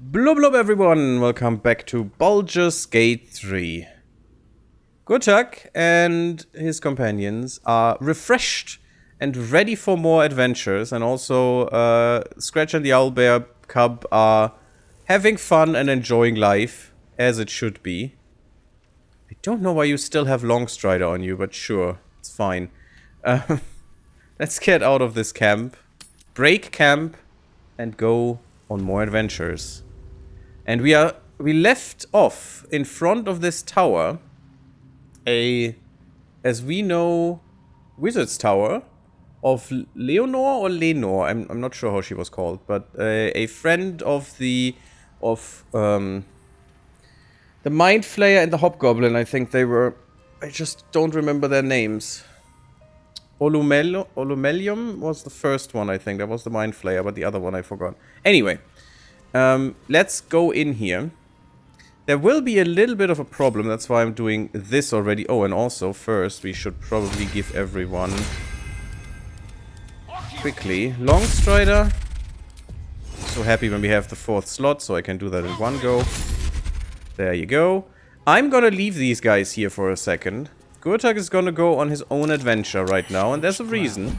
Blub blub everyone, welcome back to Baldurs Gate 3. Gurtak and his companions are refreshed and ready for more adventures, and also Scratch and the Owlbear Cub are having fun and enjoying life, as it should be. I don't know why you still have Longstrider on you, but sure, it's fine. Let's get out of this camp, break camp, and go on more adventures. And we left off in front of this tower, as we know, wizard's tower of Leonor or Lenore. I'm not sure how she was called, but a friend of the Mind Flayer and the Hobgoblin. I think they were. I just don't remember their names. Olumelium was the first one, I think. That was the Mind Flayer, but the other one I forgot. Anyway. Let's go in here. There will be a little bit of a problem, that's why I'm doing this already. Oh, and also, first, we should probably give everyone... quickly. Longstrider. So happy when we have the 4th slot, so I can do that in one go. There you go. I'm gonna leave these guys here for a second. Gurtak is gonna go on his own adventure right now, and there's a reason.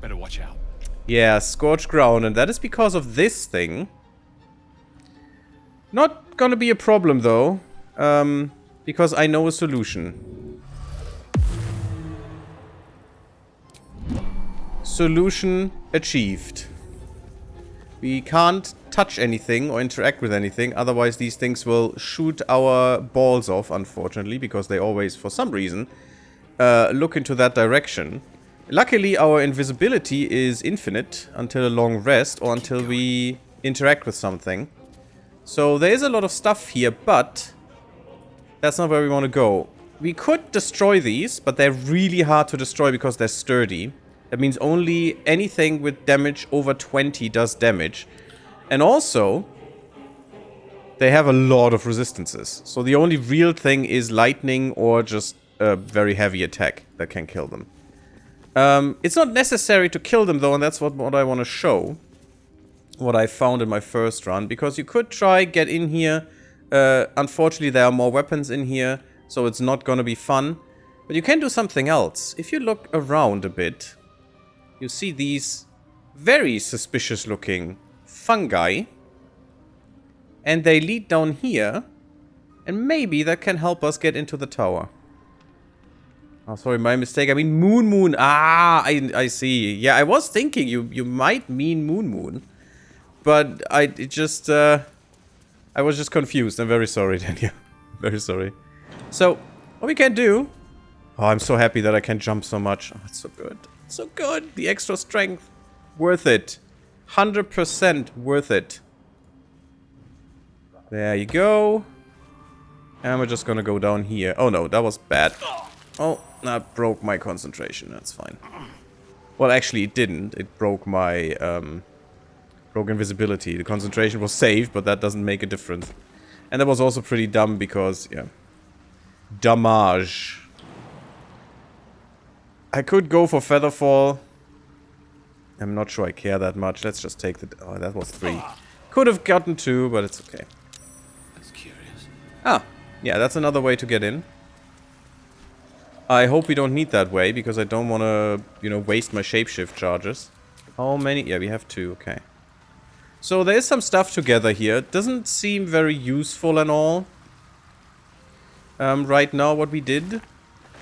Better watch out. Yeah, scorched ground, and that is because of this thing. Not gonna be a problem, though, because I know a solution. Solution achieved. We can't touch anything or interact with anything, otherwise these things will shoot our balls off, unfortunately, because they always, for some reason, look into that direction. Luckily, our invisibility is infinite until a long rest or until we interact with something. So there is a lot of stuff here, but that's not where we want to go. We could destroy these, but they're really hard to destroy because they're sturdy. That means only anything with damage over 20 does damage. And also, they have a lot of resistances. So the only real thing is lightning or just a very heavy attack that can kill them. It's not necessary to kill them, though, and that's what I want to show. What I found in my first run. Because you could try get in here. Unfortunately, there are more weapons in here, so it's not going to be fun. But you can do something else. If you look around a bit, you see these very suspicious-looking fungi. And they lead down here. And maybe that can help us get into the tower. Oh, sorry, my mistake. I mean Moon. Ah, I see. Yeah, I was thinking you might mean Moon. But I was just confused. I'm very sorry, Daniel. Very sorry. So, what we can do... Oh, I'm so happy that I can jump so much. Oh, it's so good. So good. The extra strength. Worth it. 100% worth it. There you go. And we're just gonna go down here. Oh no, that was bad. Oh, that broke my concentration. That's fine. Well, actually, it didn't. It broke my, broke invisibility. The concentration was saved, but that doesn't make a difference. And that was also pretty dumb because, yeah. Damage. I could go for Featherfall. I'm not sure I care that much. Let's just take the... Oh, that was 3. Could have gotten 2, but it's okay. That's curious. Ah, yeah, that's another way to get in. I hope we don't need that way, because I don't want to, you know, waste my shapeshift charges. How many? Yeah, we have 2, okay. So there is some stuff together here. It doesn't seem very useful and all. Right now, what we did.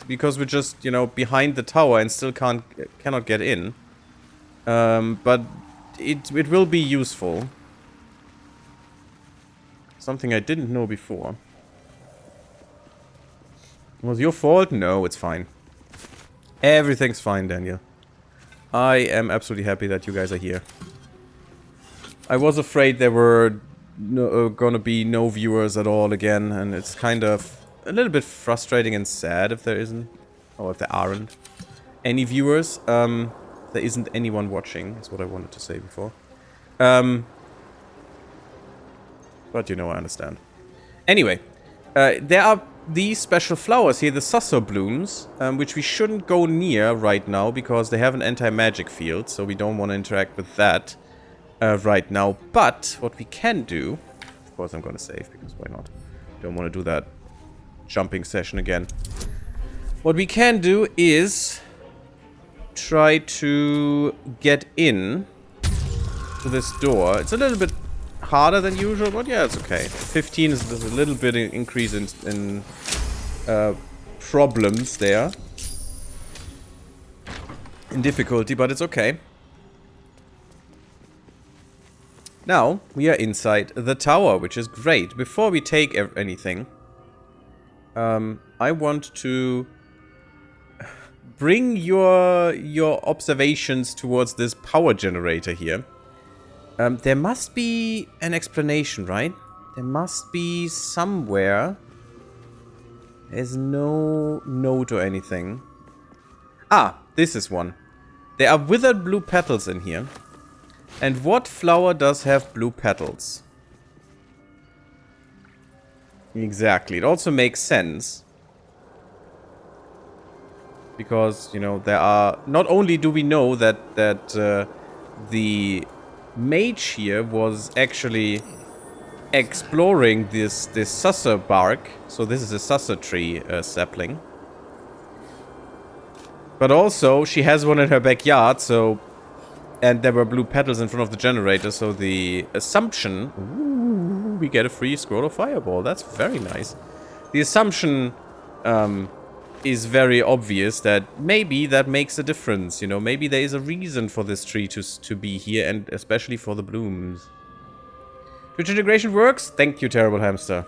Because we're just, you know, behind the tower and still cannot get in. But it will be useful. Something I didn't know before. Was your fault? No, it's fine. Everything's fine, Daniel. I am absolutely happy that you guys are here. I was afraid there were gonna be no viewers at all again, and it's kind of a little bit frustrating and sad if there isn't, or if there aren't any viewers. There isn't anyone watching, is what I wanted to say before. But you know, I understand. Anyway, there are these special flowers here, the Sussor blooms, which we shouldn't go near right now because they have an anti-magic field, so we don't want to interact with that. right now. But what we can do... Of course I'm gonna save, because why not? Don't want to do that jumping session again. What we can do is try to get in to this door. It's a little bit harder than usual, but yeah, it's okay. 15 is a little bit increase in problems there. In difficulty, but it's okay. Now, we are inside the tower, which is great. Before we take anything, I want to bring your observations towards this power generator here. There must be an explanation, right? There must be somewhere. There's no note or anything. Ah, this is one. There are withered blue petals in here. And what flower does have blue petals? Exactly. It also makes sense. Because, you know, there are... Not only do we know that the mage here was actually exploring this susser bark. So this is a susser tree sapling. But also, she has one in her backyard, so... And there were blue petals in front of the generator, so the assumption... Ooh, we get a free scroll of fireball. That's very nice. The assumption is very obvious that maybe that makes a difference. You know, maybe there is a reason for this tree to be here, and especially for the blooms. Twitch integration works? Thank you, Terrible Hamster.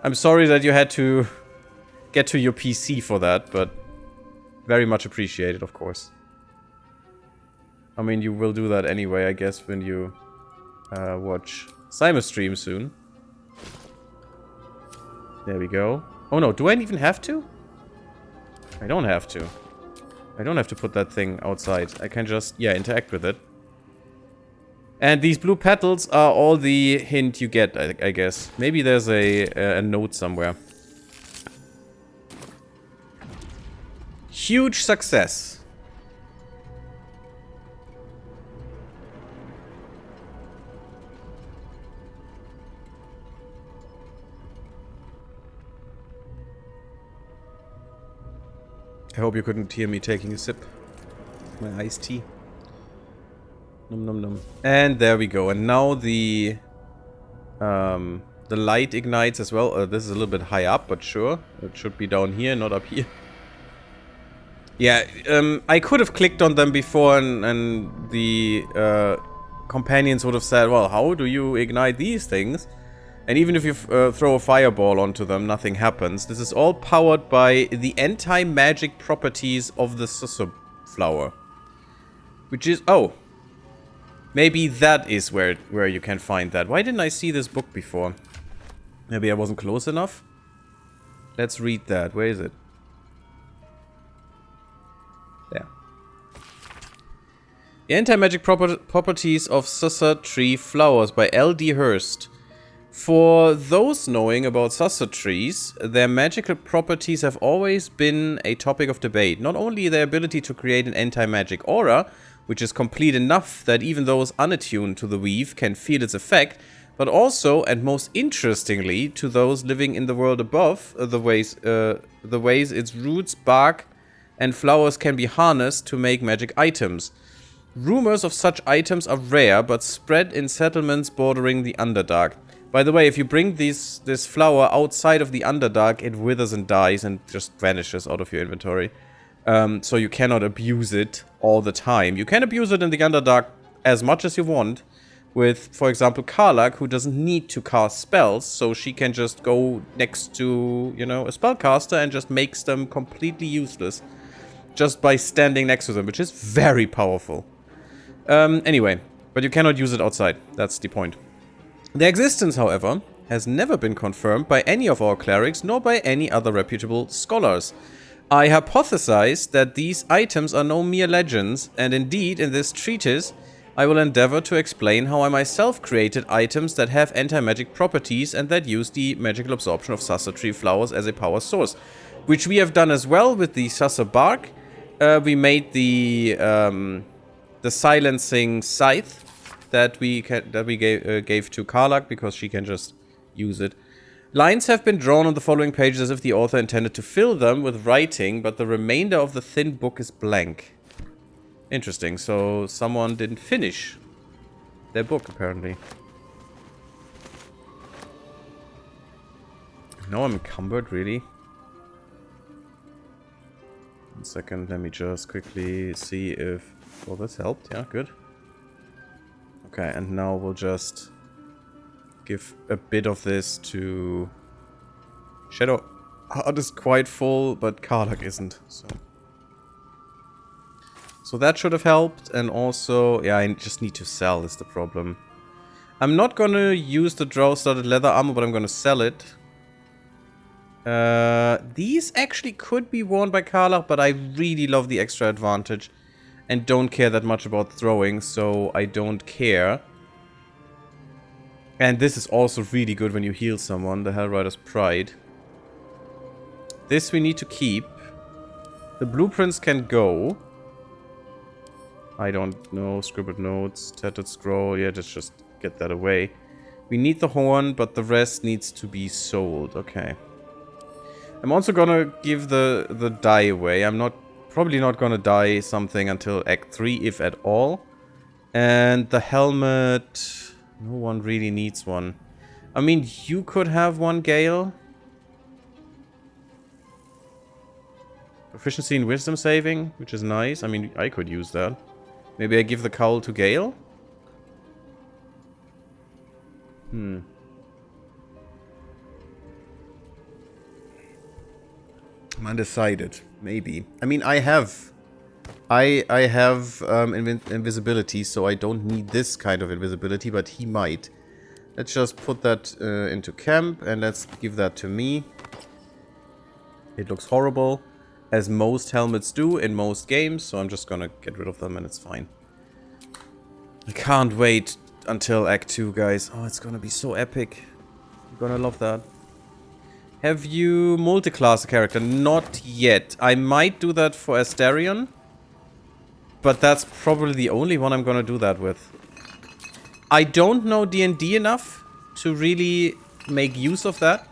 I'm sorry that you had to get to your PC for that, but very much appreciated, of course. I mean, you will do that anyway, I guess, when you watch Simon's stream soon. There we go. Oh no, do I even have to? I don't have to. I don't have to put that thing outside. I can just, yeah, interact with it. And these blue petals are all the hint you get, I guess. Maybe there's a note somewhere. Huge success. I hope you couldn't hear me taking a sip of my iced tea. Nom nom nom. And there we go. And now the light ignites as well. This is a little bit high up, but sure. It should be down here, not up here. Yeah, I could have clicked on them before and the companions would have said, well, how do you ignite these things? And even if you throw a fireball onto them, nothing happens. This is all powered by the anti-magic properties of the susser flower. Which is... Oh. Maybe that is where you can find that. Why didn't I see this book before? Maybe I wasn't close enough? Let's read that. Where is it? There. The anti-magic properties of susser tree flowers by L.D. Hurst. For those knowing about susser trees, their magical properties have always been a topic of debate. Not only their ability to create an anti-magic aura, which is complete enough that even those unattuned to the weave can feel its effect, but also, and most interestingly, to those living in the world above, the ways its roots, bark, and flowers can be harnessed to make magic items. Rumors of such items are rare, but spread in settlements bordering the Underdark. By the way, if you bring this flower outside of the Underdark, it withers and dies and just vanishes out of your inventory. So you cannot abuse it all the time. You can abuse it in the Underdark as much as you want. With, for example, Karlach, who doesn't need to cast spells, so she can just go next to, you know, a spellcaster and just makes them completely useless. Just by standing next to them, which is very powerful. Anyway, but you cannot use it outside. That's the point. Their existence, however, has never been confirmed by any of our clerics, nor by any other reputable scholars. I hypothesize that these items are no mere legends, and indeed, in this treatise, I will endeavor to explain how I myself created items that have anti-magic properties and that use the magical absorption of susser tree flowers as a power source. Which we have done as well with the susser bark. We made the silencing scythe, that we gave to Karlak because she can just use it. Lines have been drawn on the following pages as if the author intended to fill them with writing, but the remainder of the thin book is blank. Interesting. So someone didn't finish their book apparently. No, I'm encumbered, really. 1 second, let me just quickly see if... Oh, this helped. Yeah, good. Okay, and now we'll just give a bit of this to... Shadow Heart is quite full, but Karlak isn't, so that should have helped, and also... Yeah, I just need to sell is the problem. I'm not gonna use the drow-studded leather armor, but I'm gonna sell it. These actually could be worn by Karlak, but I really love the extra advantage and don't care that much about throwing, so I don't care. And this is also really good when you heal someone, the Hellrider's Pride. This we need to keep. The blueprints can go. I don't know, scribbled notes, tattered scroll, yeah, just get that away. We need the horn, but the rest needs to be sold, okay. I'm also gonna give the dye away. I'm probably not gonna dye something until Act 3, if at all. And the helmet... No one really needs one. I mean, you could have one, Gale. Proficiency in wisdom saving, which is nice. I mean, I could use that. Maybe I give the cowl to Gale? I'm undecided. Maybe. I mean, I have invisibility, so I don't need this kind of invisibility, but he might. Let's just put that into camp, and let's give that to me. It looks horrible, as most helmets do in most games, so I'm just gonna get rid of them, and it's fine. I can't wait until Act 2, guys. Oh, it's gonna be so epic. I'm gonna love that. Have you multi-class a character? Not yet. I might do that for Astarion. But that's probably the only one I'm gonna do that with. I don't know D&D enough to really make use of that.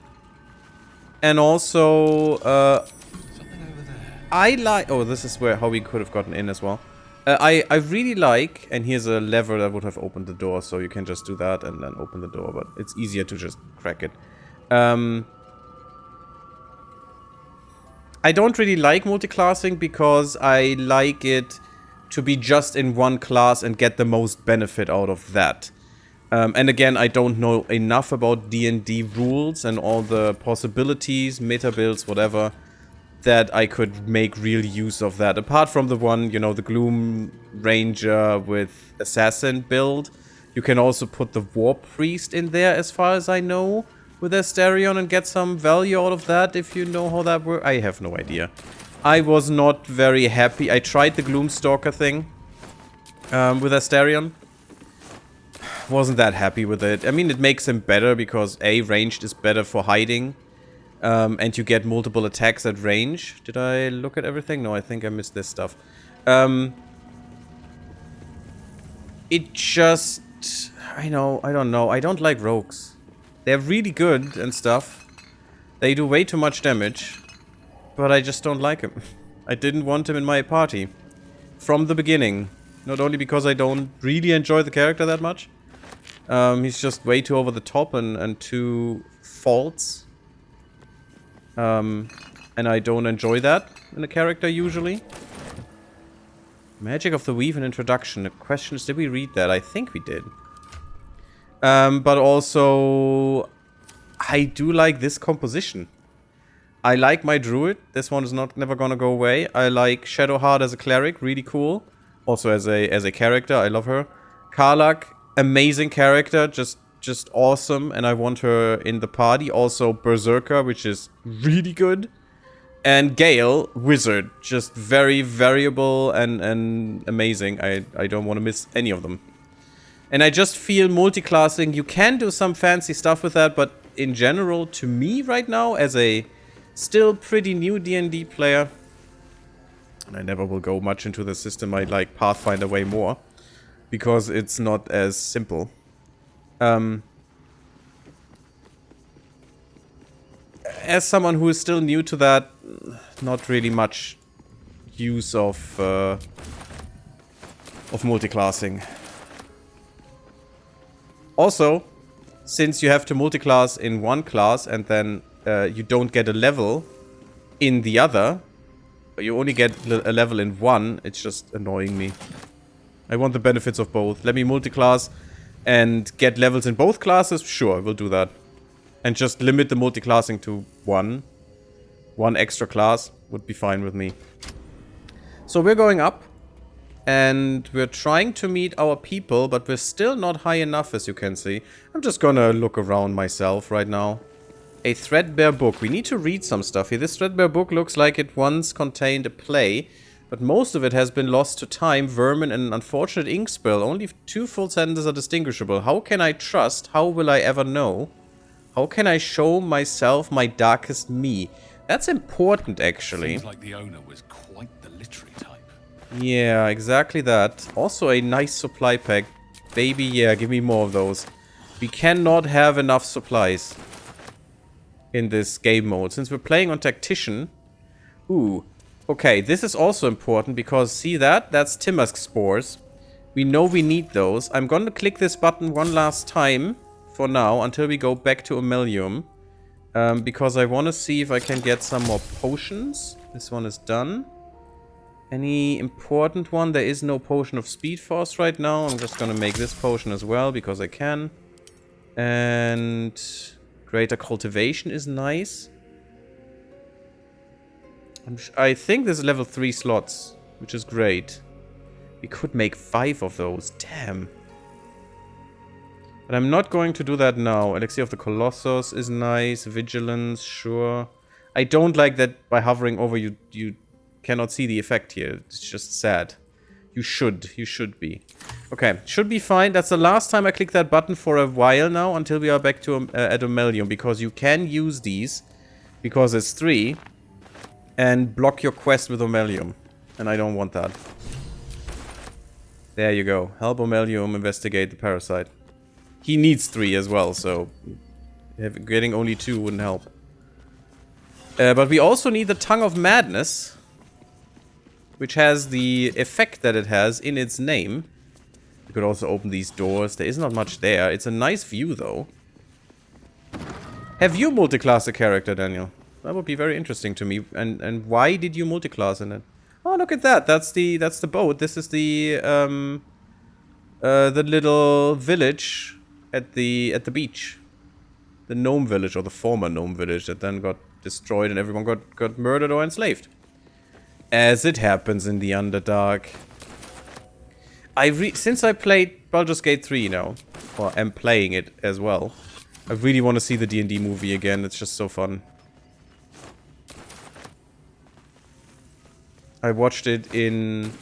And also, Something over there. I like... Oh, this is how we could have gotten in as well. I really like... And here's a lever that would have opened the door, so you can just do that and then open the door. But it's easier to just crack it. I don't really like multiclassing because I like it to be just in one class and get the most benefit out of that. And again, I don't know enough about D&D rules and all the possibilities, meta builds, whatever, that I could make real use of that. Apart from the one, you know, the Gloom Ranger with Assassin build. You can also put the War Priest in there, as far as I know, with Astarion and get some value out of that, if you know how that works. I have no idea. I was not very happy. I tried the Gloomstalker thing with Astarion. Wasn't that happy with it. I mean, it makes him better because A, ranged is better for hiding. And you get multiple attacks at range. Did I look at everything? No, I think I missed this stuff. It just... I don't know. I don't like rogues. They're really good and stuff. They do way too much damage. But I just don't like him. I didn't want him in my party. From the beginning. Not only because I don't really enjoy the character that much. He's just way too over the top and too false. And I don't enjoy that in a character usually. Magic of the Weave and Introduction. The question is, did we read that? I think we did. But also, I do like this composition. I like my druid. This one is never gonna go away. I like Shadowheart as a cleric, really cool. Also as a character, I love her. Karlak, amazing character, just awesome, and I want her in the party. Also Berserker, which is really good. And Gale, wizard, just very variable and amazing. I don't want to miss any of them. And I just feel multiclassing, you can do some fancy stuff with that, but in general, to me right now, as a still pretty new D&D player, and I never will go much into the system, I like Pathfinder way more. because it's not as simple. As someone who is still new to that, not really much use of multiclassing. Also, since you have to multiclass in one class and then you don't get a level in the other, you only get a level in one, it's just annoying me. I want the benefits of both. Let me multiclass and get levels in both classes. Sure, we'll do that. And just limit the multiclassing to one. One extra class would be fine with me. So we're going up. And we're trying to meet our people, but we're still not high enough, as you can see. I'm just gonna look around myself right now. A threadbare book. We need to read some stuff here. This threadbare book looks like it once contained a play, but most of it has been lost to time, vermin, and an unfortunate ink spill. Only 2 full sentences are distinguishable. How can I trust? How will I ever know? How can I show myself my darkest me? That's important, actually. Seems like the owner was quite the literary type. Yeah, exactly that. Also a nice supply pack. Baby, yeah, give me more of those. We cannot have enough supplies in this game mode. Since we're playing on Tactician. Ooh. Okay, this is also important because, see that? That's Timursk spores. We know we need those. I'm going to click this button one last time for now until we go back to Omelium. Because I want to see if I can get some more potions. This one is done. Any important one? There is no potion of speed force right now. I'm just gonna make this potion as well because I can. And greater cultivation is nice. I think there's level 3 slots, which is great. We could make 5 of those. Damn. But I'm not going to do that now. Elixir of the Colossus is nice. Vigilance, sure. I don't like that by hovering over you cannot see the effect here. It's just sad. You should be. Okay, should be fine. That's the last time I click that button for a while now until we are back to at Omelium, because you can use these because it's 3 and block your quest with Omelium, and I don't want that. There you go. Help Omelium investigate the parasite. He needs 3 as well, so getting only 2 wouldn't help. But we also need the Tongue of Madness, which has the effect that it has in its name. You could also open these doors. There is not much there. It's a nice view, though. Have you multiclassed a character, Daniel? That would be very interesting to me. And why did you multiclass in it? Oh, look at that. That's the boat. This is the little village at the beach. The gnome village, or the former gnome village, that then got destroyed and everyone got murdered or enslaved. As it happens in the Underdark. Since I played Baldur's Gate 3 now, or am playing it as well, I really want to see the D&D movie again. It's just so fun. I watched it in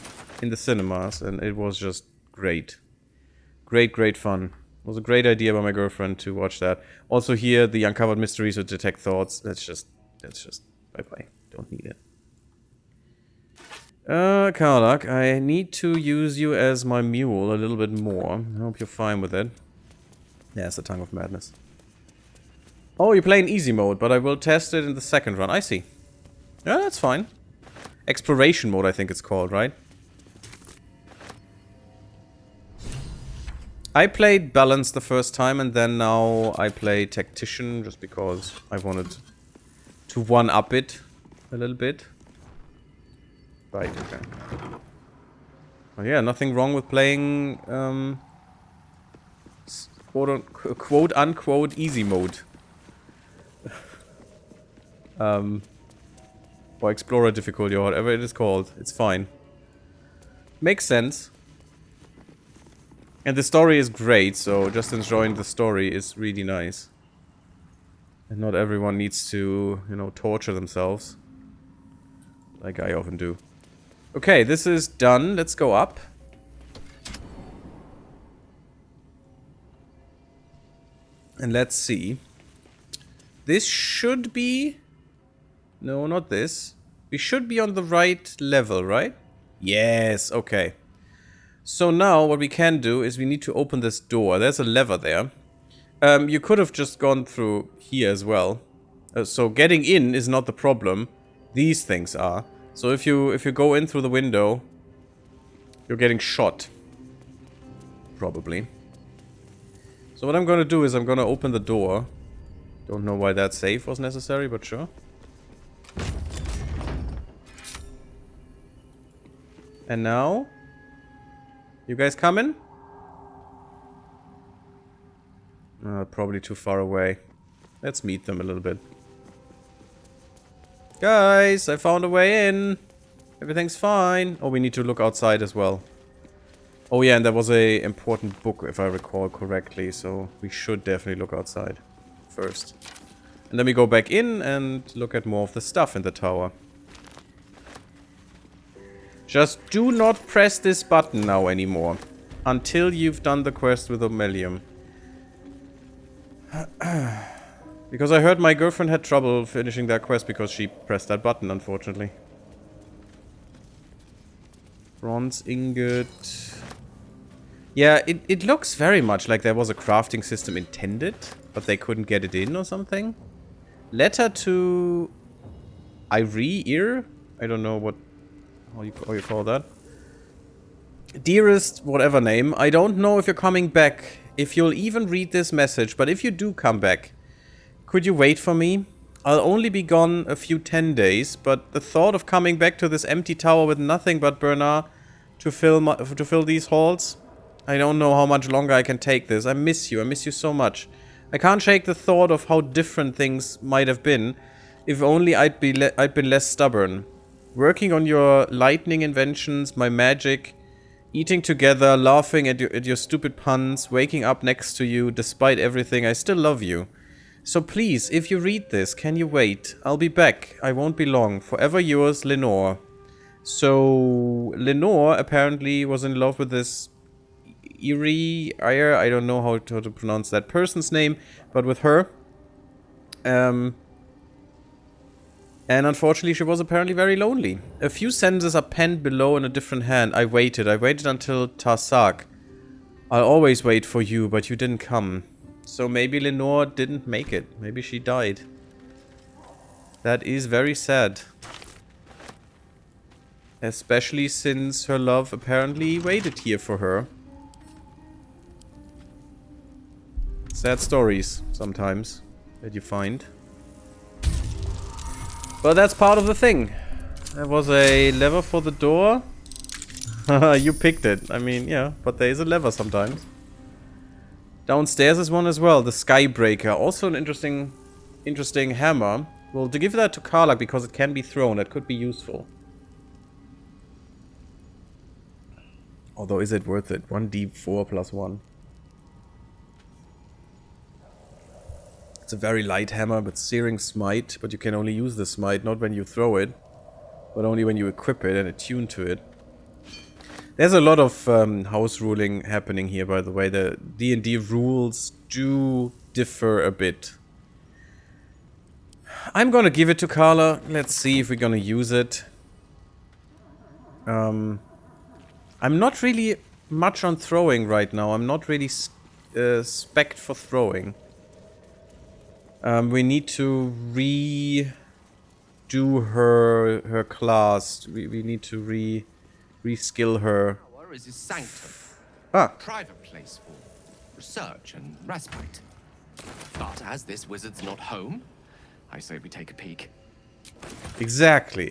the cinemas, and it was just great. Great fun. It was a great idea by my girlfriend to watch that. Also here, the Uncovered Mysteries of Detect Thoughts. That's just bye-bye. Don't need it. Karlak, I need to use you as my mule a little bit more. I hope you're fine with it. Yeah, it's the Tongue of Madness. Oh, you're playing easy mode, but I will test it in the second run. I see. Yeah, that's fine. Exploration mode, I think it's called, right? I played Balance the first time, and then now I play Tactician, just because I wanted to one-up it a little bit. Right, okay. Well, yeah, nothing wrong with playing, quote-unquote easy mode. Or Explorer difficulty, or whatever it is called. It's fine. Makes sense. And the story is great, so just enjoying the story is really nice. And not everyone needs to, you know, torture themselves. Like I often do. Okay, this is done. Let's go up. And let's see. This should be... No, not this. We should be on the right level, right? Yes, okay. So now what we can do is we need to open this door. There's a lever there. You could have just gone through here as well. So getting in is not the problem. These things are. So if you go in through the window, you're getting shot. Probably. So what I'm gonna do is I'm gonna open the door. Don't know why that save was necessary, but sure. And now? You guys coming? Probably too far away. Let's meet them a little bit. Guys, I found a way in. Everything's fine. Oh, we need to look outside as well. Oh yeah, and there was a important book, if I recall correctly, so we should definitely look outside first. And then we go back in and look at more of the stuff in the tower. Just do not press this button now anymore. Until you've done the quest with Omelium. Because I heard my girlfriend had trouble finishing that quest because she pressed that button, unfortunately. Bronze ingot. Yeah, it looks very much like there was a crafting system intended, but they couldn't get it in or something. Letter to Irie? I don't know how you call that. Dearest whatever name, I don't know if you're coming back, if you'll even read this message, but if you do come back, could you wait for me? I'll only be gone a few 10 days, but the thought of coming back to this empty tower with nothing but Bernard to fill these halls, I don't know how much longer I can take this. I miss you so much. I can't shake the thought of how different things might have been, if only I'd been less stubborn. Working on your lightning inventions, my magic, eating together, laughing at your stupid puns, waking up next to you, despite everything, I still love you. So please, if you read this, can you wait? I'll be back. I won't be long. Forever yours, Lenore. So, Lenore apparently was in love with this Irie, I don't know how to pronounce that person's name, but with her. And unfortunately she was apparently very lonely. A few sentences are penned below in a different hand. I waited until Tarsak. I'll always wait for you, but you didn't come. So maybe Lenore didn't make it. Maybe she died. That is very sad. Especially since her love apparently waited here for her. Sad stories, sometimes, that you find. But that's part of the thing. There was a lever for the door. You picked it. I mean, yeah, but there is a lever sometimes. Downstairs is one as well, the Skybreaker. Also an interesting hammer. Well, to give that to Karlach because it can be thrown, that could be useful. Although, is it worth it? 1d4 plus 1. It's a very light hammer with Searing Smite, but you can only use the smite, not when you throw it, but only when you equip it and attune to it. There's a lot of house ruling happening here, by the way. The D&D rules do differ a bit. I'm gonna give it to Carla. Let's see if we're gonna use it. I'm not really much on throwing right now. I'm not really spec'd for throwing. We need to redo her class. We need to reskill her. Is his sanctum. Ah. Private place for research and respite. But as this wizard's not home, I say we take a peek. Exactly.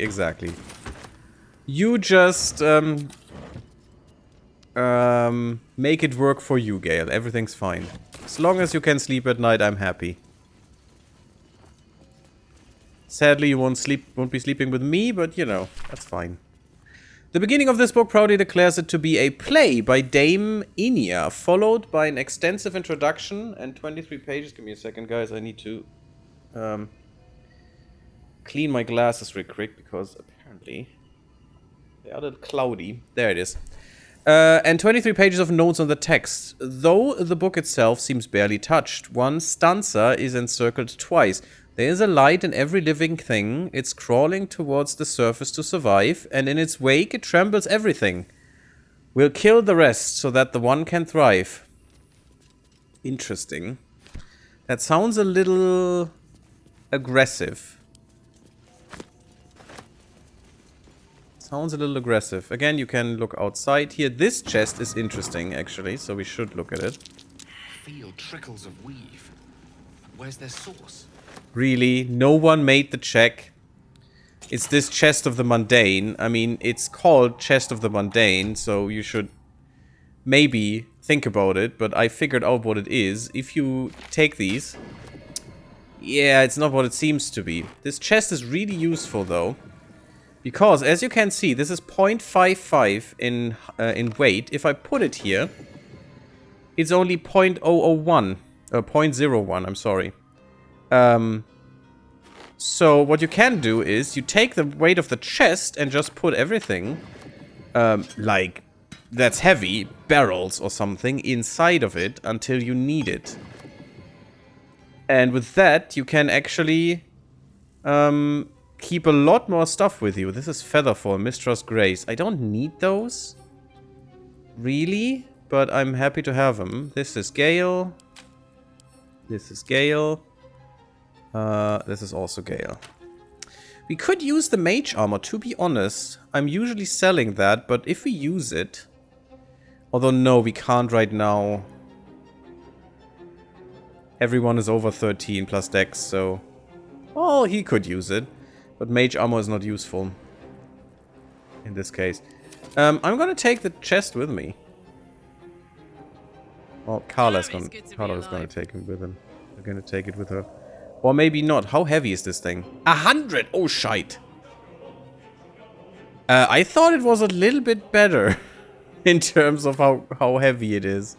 You just make it work for you, Gale. Everything's fine. As long as you can sleep at night, I'm happy. Sadly, you won't be sleeping with me, but you know, that's fine. The beginning of this book proudly declares it to be a play by Dame Inia, followed by an extensive introduction and 23 pages. Give me a second, guys. I need to clean my glasses real quick because apparently they are a little cloudy. There it is. And 23 pages of notes on the text. Though the book itself seems barely touched, one stanza is encircled twice. There is a light in every living thing. It's crawling towards the surface to survive, and in its wake it trembles everything. We'll kill the rest so that the one can thrive. Interesting. That sounds a little aggressive. Sounds a little aggressive. Again, you can look outside here. This chest is interesting, actually, so we should look at it. Feel trickles of weave. Where's their source? Really? No one made the check? It's this Chest of the Mundane. I mean, it's called Chest of the Mundane, so you should maybe think about it, but I figured out what it is. If you take these... Yeah, it's not what it seems to be. This chest is really useful, though. Because, as you can see, this is 0.55 in weight. If I put it here, it's only 0.001. 0.01, I'm sorry. So, what you can do is, you take the weight of the chest and just put everything, like, that's heavy, barrels or something, inside of it until you need it. And with that, you can actually, keep a lot more stuff with you. This is Featherfall, Mistrust Grace. I don't need those. Really? But I'm happy to have them. This is Gale. This is Gale. This is also Gale. We could use the mage armor, to be honest. I'm usually selling that, but if we use it... Although, no, we can't right now. Everyone is over 13 plus dex, so... Well, he could use it. But mage armor is not useful. In this case. I'm gonna take the chest with me. Well, Carla's gonna take it with him. We're gonna take it with her. Or maybe not. How heavy is this thing? 100! Oh, shite. I thought it was a little bit better. In terms of how heavy it is.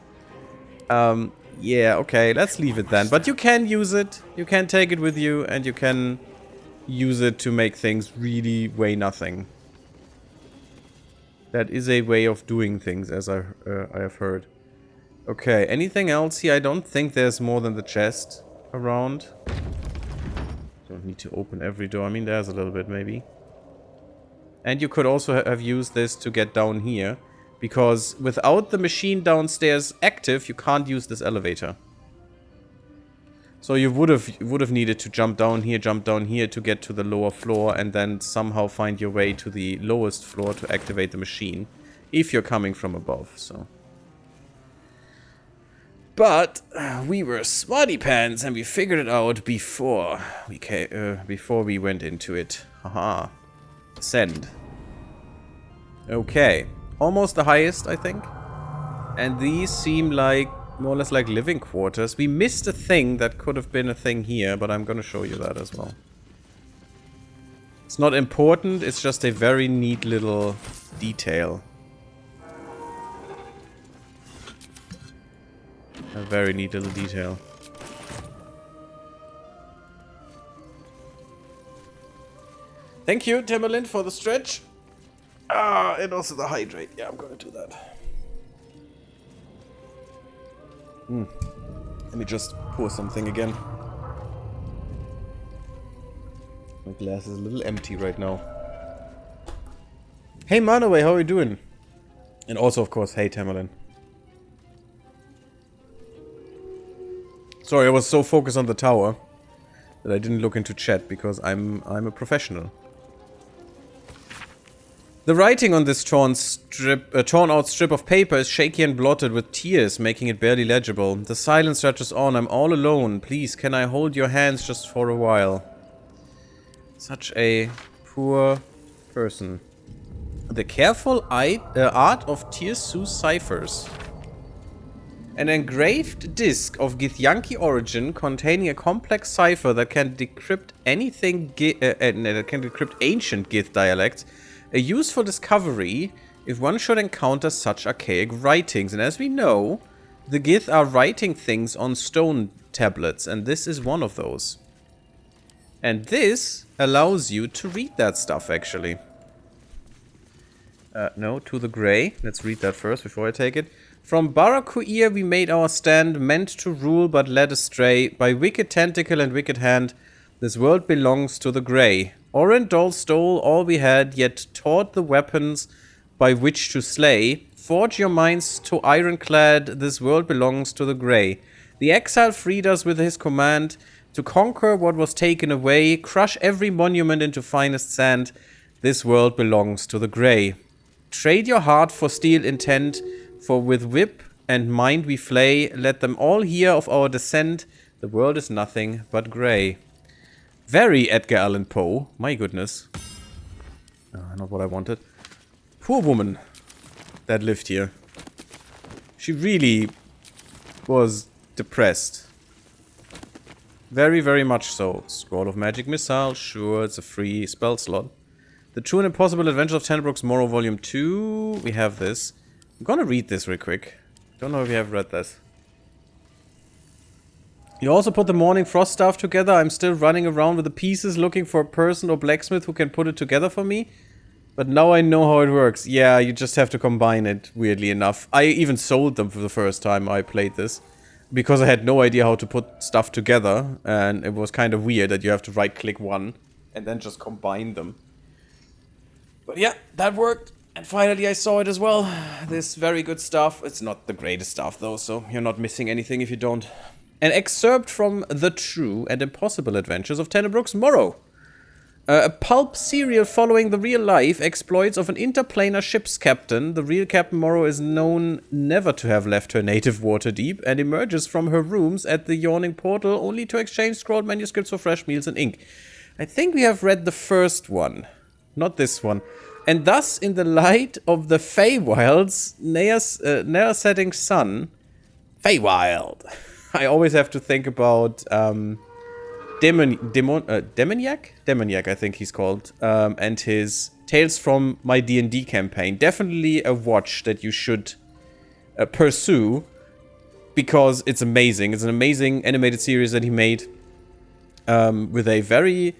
Yeah, okay. Let's leave it then. But you can use it. You can take it with you. And you can use it to make things really weigh nothing. That is a way of doing things, as I have heard. Okay, anything else here? I don't think there's more than the chest around. Don't need to open every door. I mean, there's a little bit, maybe. And you could also have used this to get down here. Because without the machine downstairs active, you can't use this elevator. So you would have needed to jump down here to get to the lower floor, and then somehow find your way to the lowest floor to activate the machine. If you're coming from above, so... But we were smarty pants and we figured it out before we went into it. Haha. Send. Okay. Almost the highest, I think. And these seem like more or less like living quarters. We missed a thing that could have been a thing here, but I'm gonna show you that as well. It's not important, it's just a very neat little detail. A very neat little detail. Thank you, Timberland, for the stretch. Ah, and also the hydrate. Yeah, I'm gonna do that. Let me just pour something again. My glass is a little empty right now. Hey, Manaway, how are you doing? And also, of course, hey, Tamerlan. Sorry, I was so focused on the tower that I didn't look into chat because I'm a professional. The writing on this torn out strip of paper is shaky and blotted with tears, making it barely legible. The silence stretches on. I'm all alone. Please, can I hold your hands just for a while? Such a poor person. The careful art of Tirsu's ciphers. An engraved disc of Githyanki origin containing a complex cipher that can decrypt anything, that can decrypt ancient Gith dialects. A useful discovery if one should encounter such archaic writings. And as we know, the Gith are writing things on stone tablets, and this is one of those. And this allows you to read that stuff, actually. No, to the Grey. Let's read that first before I take it. From Barakuir we made our stand, meant to rule but led astray. By wicked tentacle and wicked hand, this world belongs to the Grey. Orendol stole all we had, yet taught the weapons by which to slay. Forge your minds to ironclad, this world belongs to the Grey. The exile freed us with his command to conquer what was taken away, crush every monument into finest sand. This world belongs to the Grey. Trade your heart for steel intent, for with whip and mind we flay. Let them all hear of our descent. The world is nothing but grey. Very Edgar Allan Poe. My goodness. Not what I wanted. Poor woman that lived here. She really was depressed. Very, very much so. Scroll of Magic Missile. Sure, it's a free spell slot. The True and Impossible Adventures of Tenebrooks Morrow Volume 2. We have this. I'm gonna read this real quick. Don't know if you have read this. You also put the Morning Frost stuff together. I'm still running around with the pieces looking for a person or blacksmith who can put it together for me. But now I know how it works. Yeah, you just have to combine it, weirdly enough. I even sold them for the first time I played this. Because I had no idea how to put stuff together. And it was kind of weird that you have to right-click one and then just combine them. But yeah, that worked. And finally I saw it as well. This very good stuff. It's not the greatest stuff though, so you're not missing anything if you don't. An excerpt from The True and Impossible Adventures of Tenebrooks Morrow. A pulp serial following the real-life exploits of an interplanar ship's captain. The real Captain Morrow is known never to have left her native Waterdeep and emerges from her rooms at the yawning portal only to exchange scrawled manuscripts for fresh meals and ink. I think we have read the first one, not this one. And thus, in the light of the Feywild's near-setting sun... Feywild! I always have to think about... Demoniac, I think he's called, and his Tales from My D&D campaign. Definitely a watch that you should pursue, because it's amazing. It's an amazing animated series that he made, with a very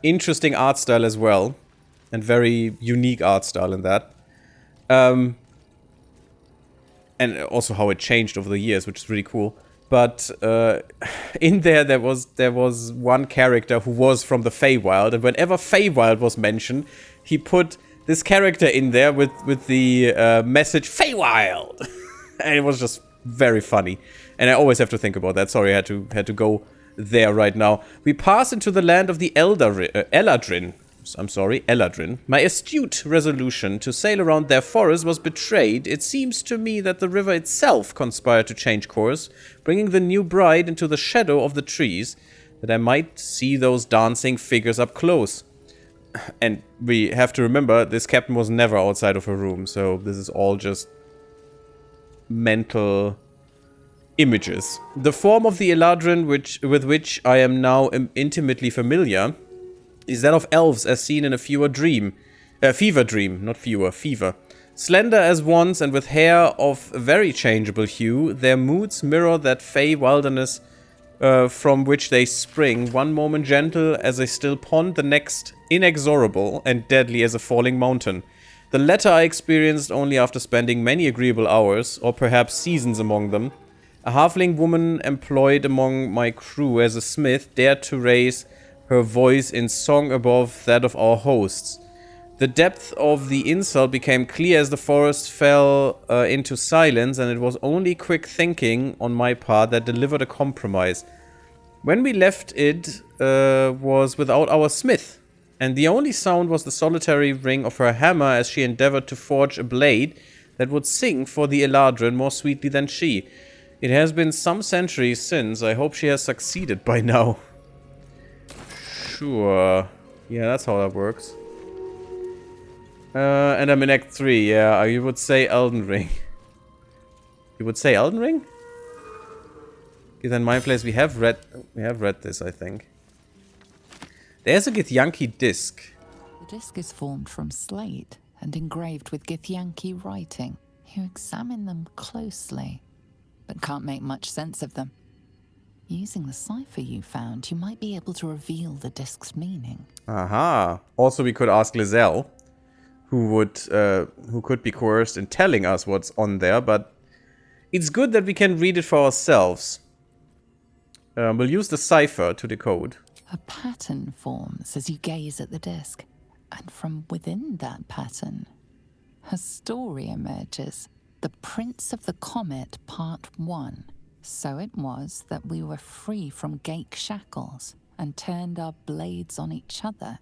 interesting art style as well, and very unique art style in that. And also how it changed over the years, which is really cool. But in there was one character who was from the Feywild, and whenever Feywild was mentioned, he put this character in there with the message Feywild, and it was just very funny. And I always have to think about that. Sorry, I had to go there right now. We pass into the land of the Eladrin. Eladrin. My astute resolution to sail around their forest was betrayed. It seems to me that the river itself conspired to change course, bringing the new bride into the shadow of the trees, that I might see those dancing figures up close. And we have to remember, this captain was never outside of her room, so this is all just mental images. The form of the Eladrin with which I am now intimately familiar is that of elves as seen in a fever dream. Slender as once and with hair of very changeable hue, their moods mirror that fey wilderness from which they spring, one moment gentle as a still pond, the next inexorable and deadly as a falling mountain. The latter I experienced only after spending many agreeable hours, or perhaps seasons among them. A halfling woman employed among my crew as a smith dared to raise her voice in song above that of our hosts. The depth of the insult became clear as the forest fell into silence, and it was only quick thinking on my part that delivered a compromise. When we left it was without our smith, and the only sound was the solitary ring of her hammer as she endeavored to forge a blade that would sing for the Eladrin more sweetly than she. It has been some centuries since. I hope she has succeeded by now. Sure. Yeah, that's how that works. And I'm in Act 3, yeah. You would say Elden Ring. You would say Elden Ring? Gith and Mindflays, we have read this, I think. There's a Githyanki disc. The disc is formed from slate and engraved with Githyanki writing. You examine them closely, but can't make much sense of them. Using the cipher you found, you might be able to reveal the disc's meaning. Aha. Also, we could ask Lizelle, who could be coerced in telling us what's on there, but it's good that we can read it for ourselves. We'll use the cipher to decode. A pattern forms as you gaze at the disc, and from within that pattern, a story emerges. The Prince of the Comet, Part 1. So it was that we were free from Gake shackles and turned our blades on each other.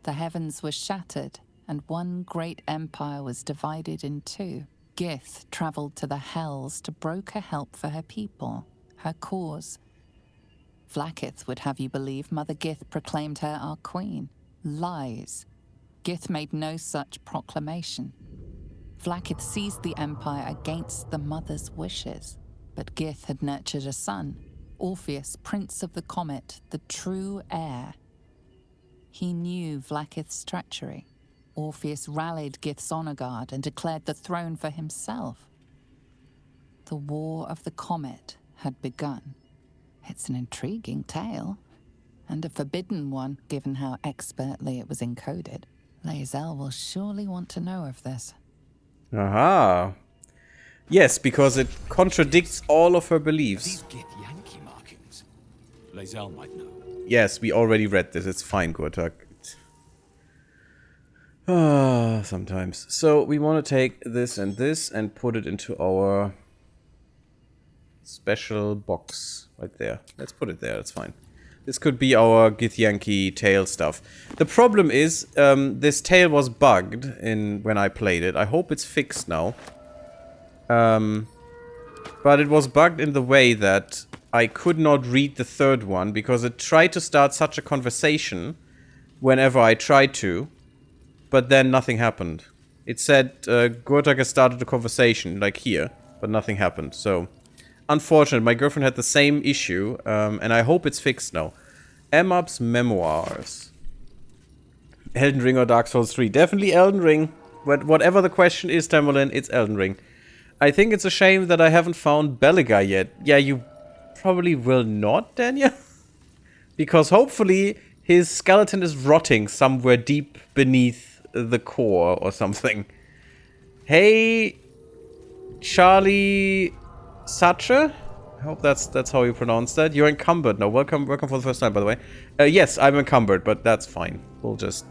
The heavens were shattered, and one great empire was divided in two. Gith travelled to the Hells to broker help for her people, her cause. Vlaakith would have you believe Mother Gith proclaimed her our queen. Lies. Gith made no such proclamation. Vlaakith seized the empire against the mother's wishes, but Gith had nurtured a son, Orpheus, Prince of the Comet, the true heir. He knew Vlaakith's treachery. Orpheus rallied Gith's honor guard and declared the throne for himself. The War of the Comet had begun. It's an intriguing tale, and a forbidden one, given how expertly it was encoded. Lae'zel will surely want to know of this. Aha. Yes, because it contradicts all of her beliefs. These Githyanki markings. Lae'zel might know. Yes, we already read this. It's fine, Gortak. Sometimes. So we want to take this and put it into our special box right there. Let's put it there. That's fine. This could be our Githyanki tail stuff. The problem is, this tail was bugged when I played it. I hope it's fixed now. But it was bugged in the way that I could not read the third one because it tried to start such a conversation whenever I tried to, but then nothing happened. It said Gortak has started a conversation, like here, but nothing happened. So, unfortunate. My girlfriend had the same issue, and I hope it's fixed now. Emap's Memoirs. Elden Ring or Dark Souls 3? Definitely Elden Ring. But whatever the question is, Tamerlane, it's Elden Ring. I think it's a shame that I haven't found Beligar yet. Yeah, you probably will not, Daniel. Because hopefully his skeleton is rotting somewhere deep beneath the core or something. Hey, Charlie Sacher? I hope that's how you pronounce that. You're encumbered. No, welcome for the first time, by the way. Yes, I'm encumbered, but that's fine. We'll just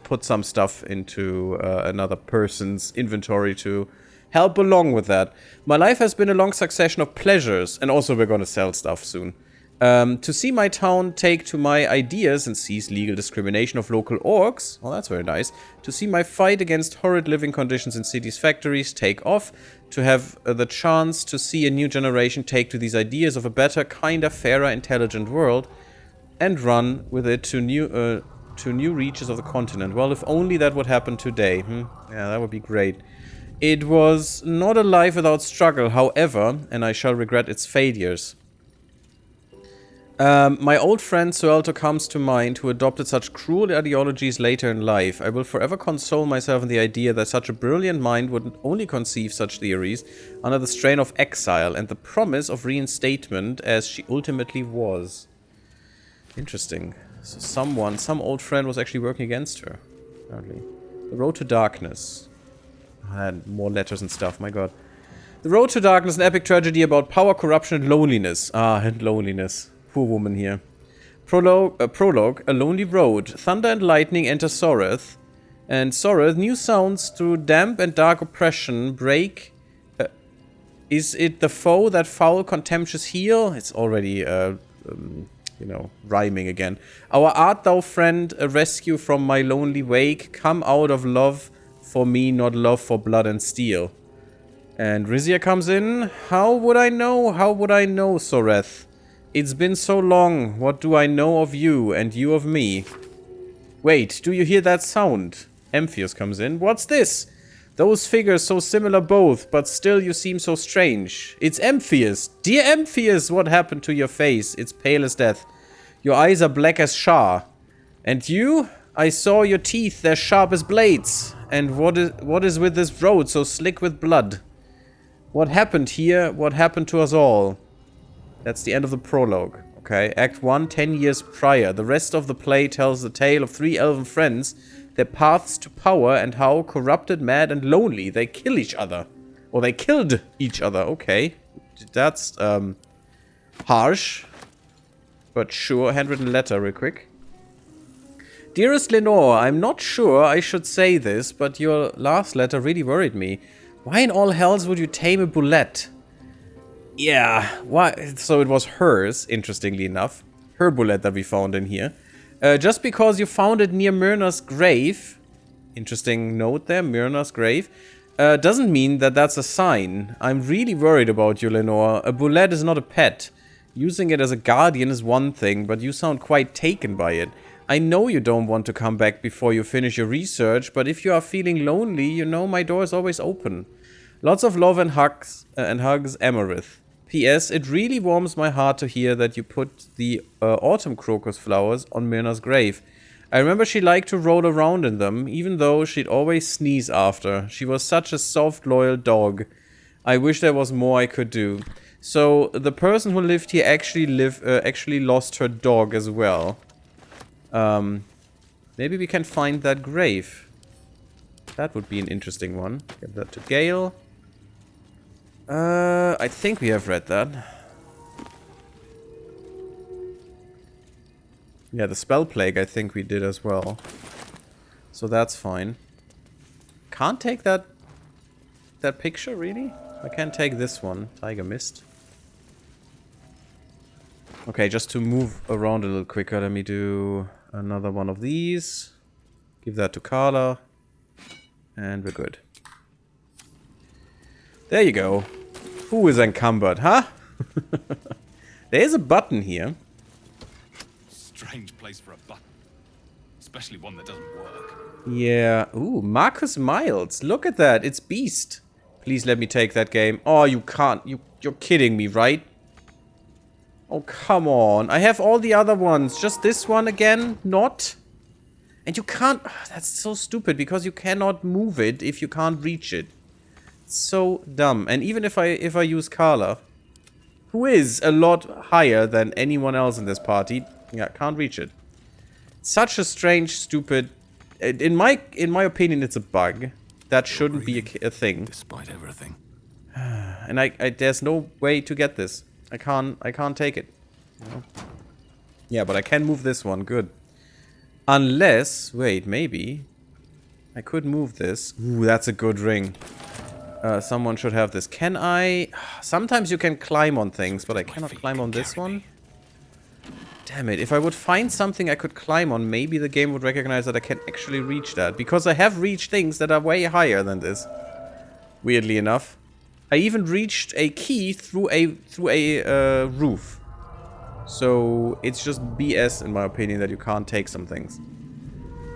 put some stuff into another person's inventory to help along with that. My life has been a long succession of pleasures, and also we're gonna sell stuff soon. To see my town take to my ideas and cease legal discrimination of local orcs, well, that's very nice. To see my fight against horrid living conditions in cities' factories take off. To have the chance to see a new generation take to these ideas of a better, kinder, fairer, intelligent world, and run with it to new reaches of the continent. Well, if only that would happen today. Yeah, that would be great. It was not a life without struggle, however, and I shall regret its failures. My old friend Suelto comes to mind, who adopted such cruel ideologies later in life. I will forever console myself in the idea that such a brilliant mind would not only conceive such theories under the strain of exile and the promise of reinstatement as she ultimately was. Interesting. So some old friend was actually working against her, apparently. The Road to Darkness. And more letters and stuff, my god. The Road to Darkness, an epic tragedy about power, corruption, and loneliness. And loneliness. Poor woman here. Prologue, a lonely road. Thunder and lightning enter Soreth. And Soreth, new sounds through damp and dark oppression break. Is it the foe that foul contemptuous heal? It's already, you know, rhyming again. Our art thou friend, a rescue from my lonely wake. Come out of love for me, not love for blood and steel. And Rizia comes in. How would I know, Soreth? It's been so long. What do I know of you and you of me? Wait, do you hear that sound? Amphius comes in. What's this? Those figures so similar both, but still you seem so strange. It's Amphius. Dear Amphius, what happened to your face? It's pale as death. Your eyes are black as char. And you? I saw your teeth, they're sharp as blades. And what is with this road so slick with blood? What happened here? What happened to us all? That's the end of the prologue. Okay, Act 1, 10 years prior. The rest of the play tells the tale of three elven friends, their paths to power, and how, corrupted, mad, and lonely, they kill each other. Or they killed each other. Okay. That's, harsh. But sure. Handwritten letter, real quick. Dearest Lenore, I'm not sure I should say this, but your last letter really worried me. Why in all hells would you tame a bullet? Yeah, why? So it was hers, interestingly enough. Her bullet that we found in here. Just because you found it near Myrna's grave, interesting note there, Myrna's grave, doesn't mean that that's a sign. I'm really worried about you, Lenore. A bullet is not a pet. Using it as a guardian is one thing, but you sound quite taken by it. I know you don't want to come back before you finish your research, but if you are feeling lonely, you know my door is always open. Lots of love and hugs, Amarith. P.S. It really warms my heart to hear that you put the autumn crocus flowers on Myrna's grave. I remember she liked to roll around in them, even though she'd always sneeze after. She was such a soft, loyal dog. I wish there was more I could do. So, the person who lived here actually lost her dog as well. Maybe we can find that grave. That would be an interesting one. Get that to Gale. I think we have read that. Yeah, the spell plague I think we did as well. So that's fine. Can't take that picture, really? I can't take this one. Tiger Mist. Okay, just to move around a little quicker, let me do another one of these. Give that to Carla. And we're good. There you go. Who is encumbered, huh? There's a button here. Strange place for a button. Especially one that doesn't work. Yeah. Ooh, Marcus Miles. Look at that. It's Beast. Please let me take that game. Oh, you can't. You're kidding me, right? Oh, come on. I have all the other ones. Just this one again? Not? And you can't... Oh, that's so stupid, because you cannot move it if you can't reach it. It's so dumb. And even if I use Carla, who is a lot higher than anyone else in this party, yeah, can't reach it. Such a strange, stupid... In my opinion, it's a bug. That shouldn't be a thing. Despite everything. And there's no way to get this. I can't take it. No. Yeah, but I can move this one. Good. Unless, wait, maybe I could move this. Ooh, that's a good ring. Someone should have this. Can I? Sometimes you can climb on things, but I cannot climb on this one. Damn it. If I would find something I could climb on, maybe the game would recognize that I can actually reach that. Because I have reached things that are way higher than this. Weirdly enough. I even reached a key through a roof. So it's just BS in my opinion that you can't take some things.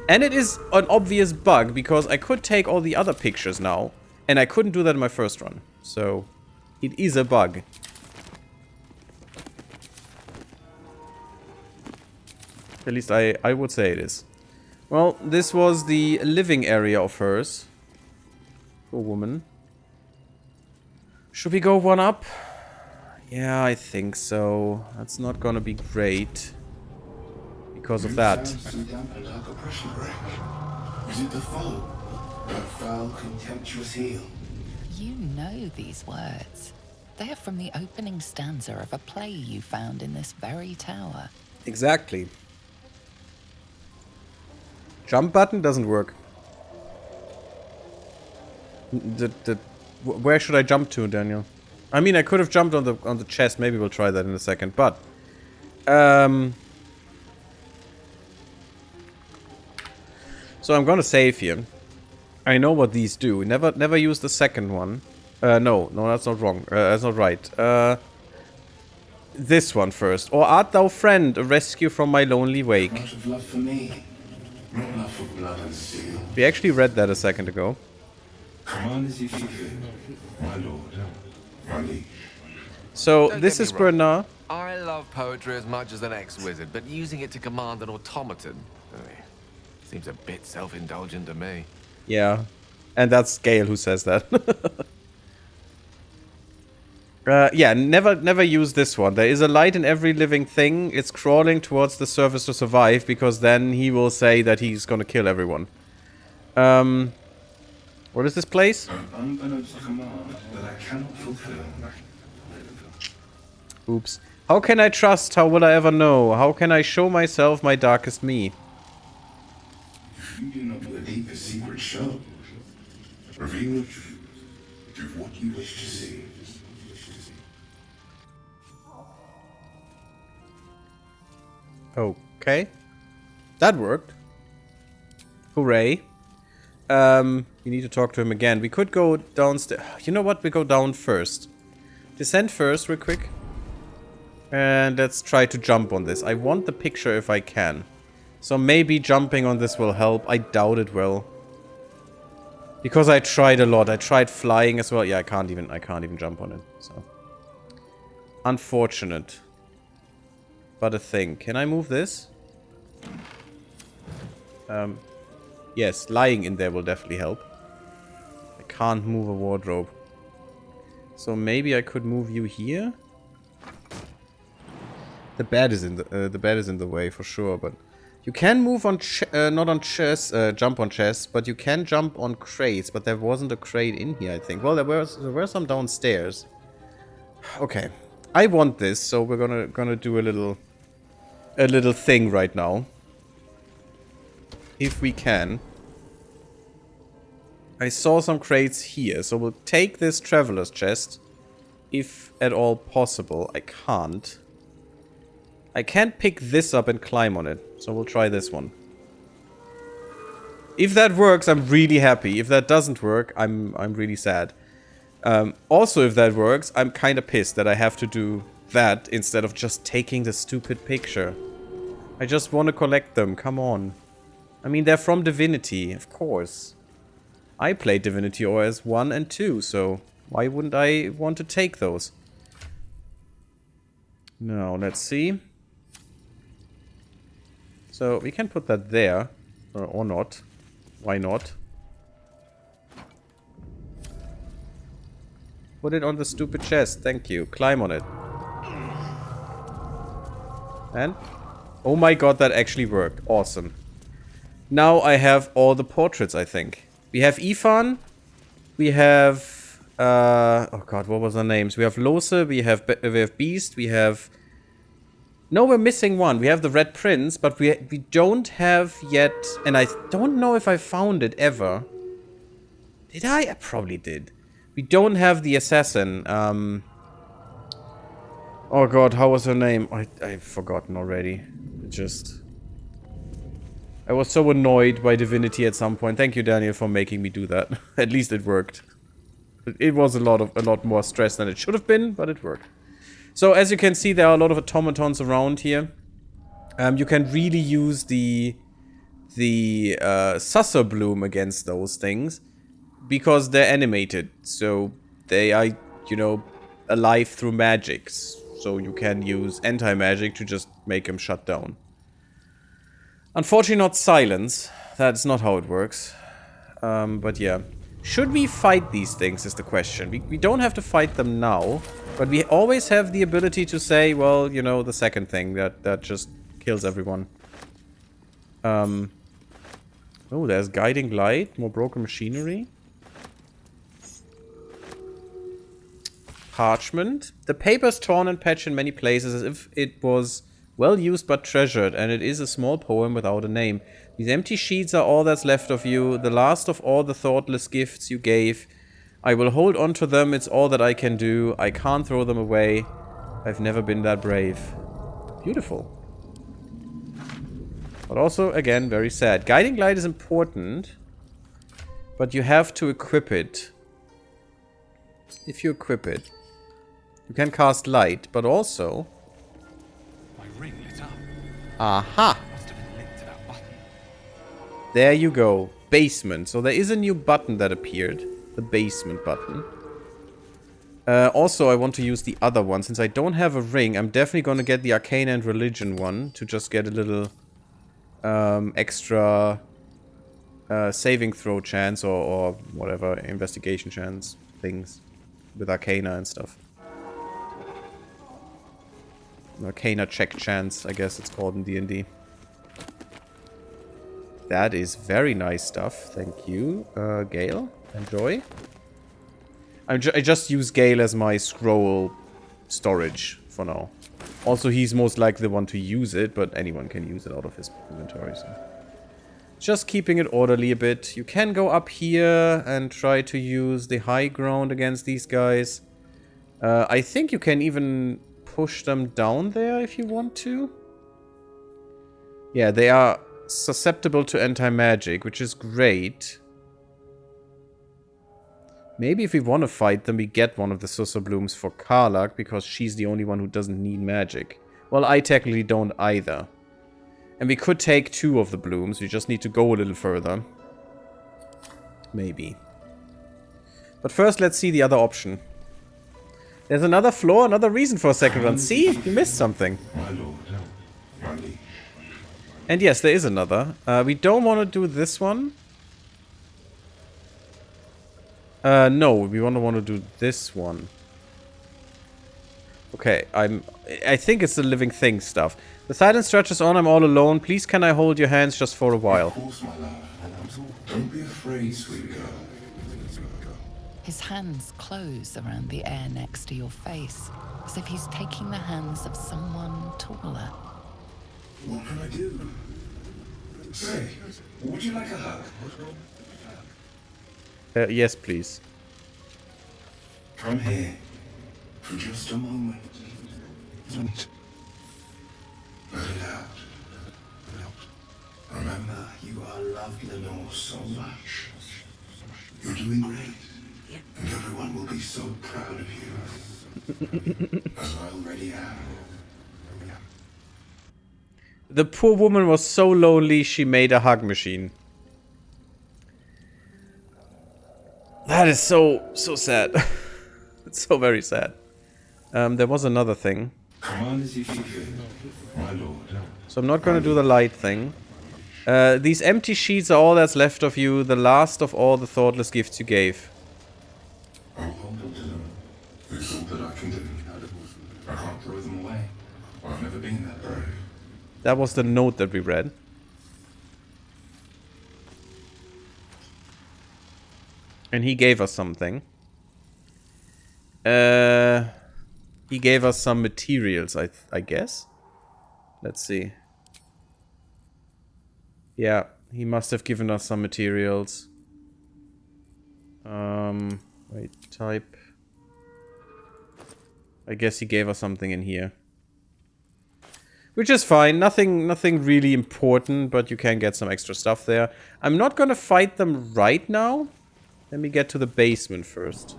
And it is an obvious bug because I could take all the other pictures now. And I couldn't do that in my first run. So it is a bug. At least I would say it is. Well, this was the living area of hers. Poor woman. Should we go one up? Yeah, I think so. That's not gonna be great. Because of that. Is it the foe? That foul, contemptuous heel? You know these words. They are from the opening stanza of a play you found in this very tower. Exactly. Jump button doesn't work. Where should I jump to, Daniel? I mean, I could have jumped on the chest. Maybe we'll try that in a second. But so I'm gonna save here. I know what these do. Never use the second one. No, that's not wrong. That's not right. This one first. Or art thou friend, a rescue from my lonely wake? Out of love for me, not love for blood and steel. We actually read that a second ago. Command as you see fit, my lord, my liege. So Don't this get is me wrong. Bernard. I love poetry as much as an ex-wizard, but using it to command an automaton seems a bit self-indulgent to me. Yeah, and that's Gale who says that. Yeah, never use this one. There is a light in every living thing. It's crawling towards the surface to survive, because then he will say that he's gonna kill everyone. What is this place? An unbeknownst command that I cannot fulfill. Oops. How can I trust? How will I ever know? How can I show myself my darkest me? Feeding up the deepest secret show. Reveal the truth. Do what you wish to see. Okay. That worked. Hooray. We need to talk to him again. We could go downstairs. You know what? We go down first. Descend first, real quick. And let's try to jump on this. I want the picture if I can. So maybe jumping on this will help. I doubt it will. Because I tried a lot. I tried flying as well. Yeah, I can't even jump on it. So unfortunate. But a thing. Can I move this? Yes, lying in there will definitely help. I can't move a wardrobe. So maybe I could move you here. The bed is in the way for sure, but you can move on not on chests, jump on chests, but you can jump on crates. But there wasn't a crate in here, I think. Well, there were some downstairs. Okay, I want this, so we're gonna do a little thing right now, if we can. I saw some crates here, so we'll take this traveler's chest, if at all possible. I can't. I can't pick this up and climb on it, so we'll try this one. If that works, I'm really happy. If that doesn't work, I'm really sad. Also, if that works, I'm kind of pissed that I have to do that instead of just taking the stupid picture. I just want to collect them, come on. I mean, they're from Divinity, of course. I played Divinity OS 1 and 2, so why wouldn't I want to take those? Now, let's see. So, we can put that there, or not. Why not? Put it on the stupid chest, thank you. Climb on it. And? Oh my god, that actually worked. Awesome. Now I have all the portraits, I think. We have Ifan. We have... oh god, what was their names? We have Lose, we have Beast, we have... No, we're missing one. We have the Red Prince, but we don't have yet... And I don't know if I found it ever. Did I? I probably did. We don't have the Assassin. Oh god, how was her name? I've forgotten already. I was so annoyed by Divinity at some point. Thank you, Daniel, for making me do that. At least it worked. It was a lot more stress than it should have been, but it worked. So, as you can see, there are a lot of automatons around here. You can really use the Susser Bloom against those things because they're animated. So, they are, you know, alive through magic. So, you can use anti-magic to just make them shut down. Unfortunately, not silence. That's not how it works. But yeah. Should we fight these things is the question. We don't have to fight them now. But we always have the ability to say, well, you know, the second thing. That just kills everyone. Oh, there's guiding light. More broken machinery. Parchment. The paper's torn and patched in many places as if it was... well used but treasured, and it is a small poem without a name. These empty sheets are all that's left of you, the last of all the thoughtless gifts you gave. I will hold on to them, it's all that I can do. I can't throw them away. I've never been that brave. Beautiful. But also, again, very sad. Guiding light is important, but you have to equip it. If you equip it, you can cast light, but also... ring lit up. Aha! Must have been linked to that button. There you go. Basement. So there is a new button that appeared. The basement button. Also, I want to use the other one. Since I don't have a ring, I'm definitely going to get the Arcana and Religion one. To just get a little extra saving throw chance or whatever. Investigation chance things. With Arcana and stuff. Arcana check chance, I guess it's called in D&D. That is very nice stuff. Thank you, Gale. Enjoy. I just use Gale as my scroll storage for now. Also, he's most likely the one to use it, but anyone can use it out of his inventory. So. Just keeping it orderly a bit. You can go up here and try to use the high ground against these guys. I think you can even push them down there if you want to. Yeah, they are susceptible to anti-magic, which is great. Maybe if we want to fight them, we get one of the Sussa Blooms for Karlach, because she's the only one who doesn't need magic. Well, I technically don't either. And we could take 2 of the blooms, we just need to go a little further. Maybe. But first, let's see the other option. There's another floor, another reason for a second run. See? You missed something. My lord, my liege. And yes, there is another. We don't want to do this one. No, we want to do this one. Okay, I think it's the living thing stuff. The silence stretches on, I'm all alone. Please can I hold your hands just for a while? Of course, my love. Don't be afraid, sweet girl. His hands close around the air next to your face, as if he's taking the hands of someone taller. What can I do? Say, would you like a hug? Yes, please. Come here. For just a moment. Let it out. Remember, you are loved, Lenore, so much. You're doing great. And everyone will be so proud of you. As I already am. The poor woman was so lonely, she made a hug machine. That is so sad. It's so very sad. There was another thing. Come on as if you feel, my lord. So I'm not going to do the light thing. These empty sheets are all that's left of you, the last of all the thoughtless gifts you gave. I'll hold on to them. It's all that I can do. I can't throw them away. I've never been that brave. That was the note that we read. And he gave us something. He gave us some materials, I guess. Let's see. Yeah, he must have given us some materials. Wait, type. I guess he gave us something in here. Which is fine, nothing really important, but you can get some extra stuff there. I'm not gonna fight them right now. Let me get to the basement first.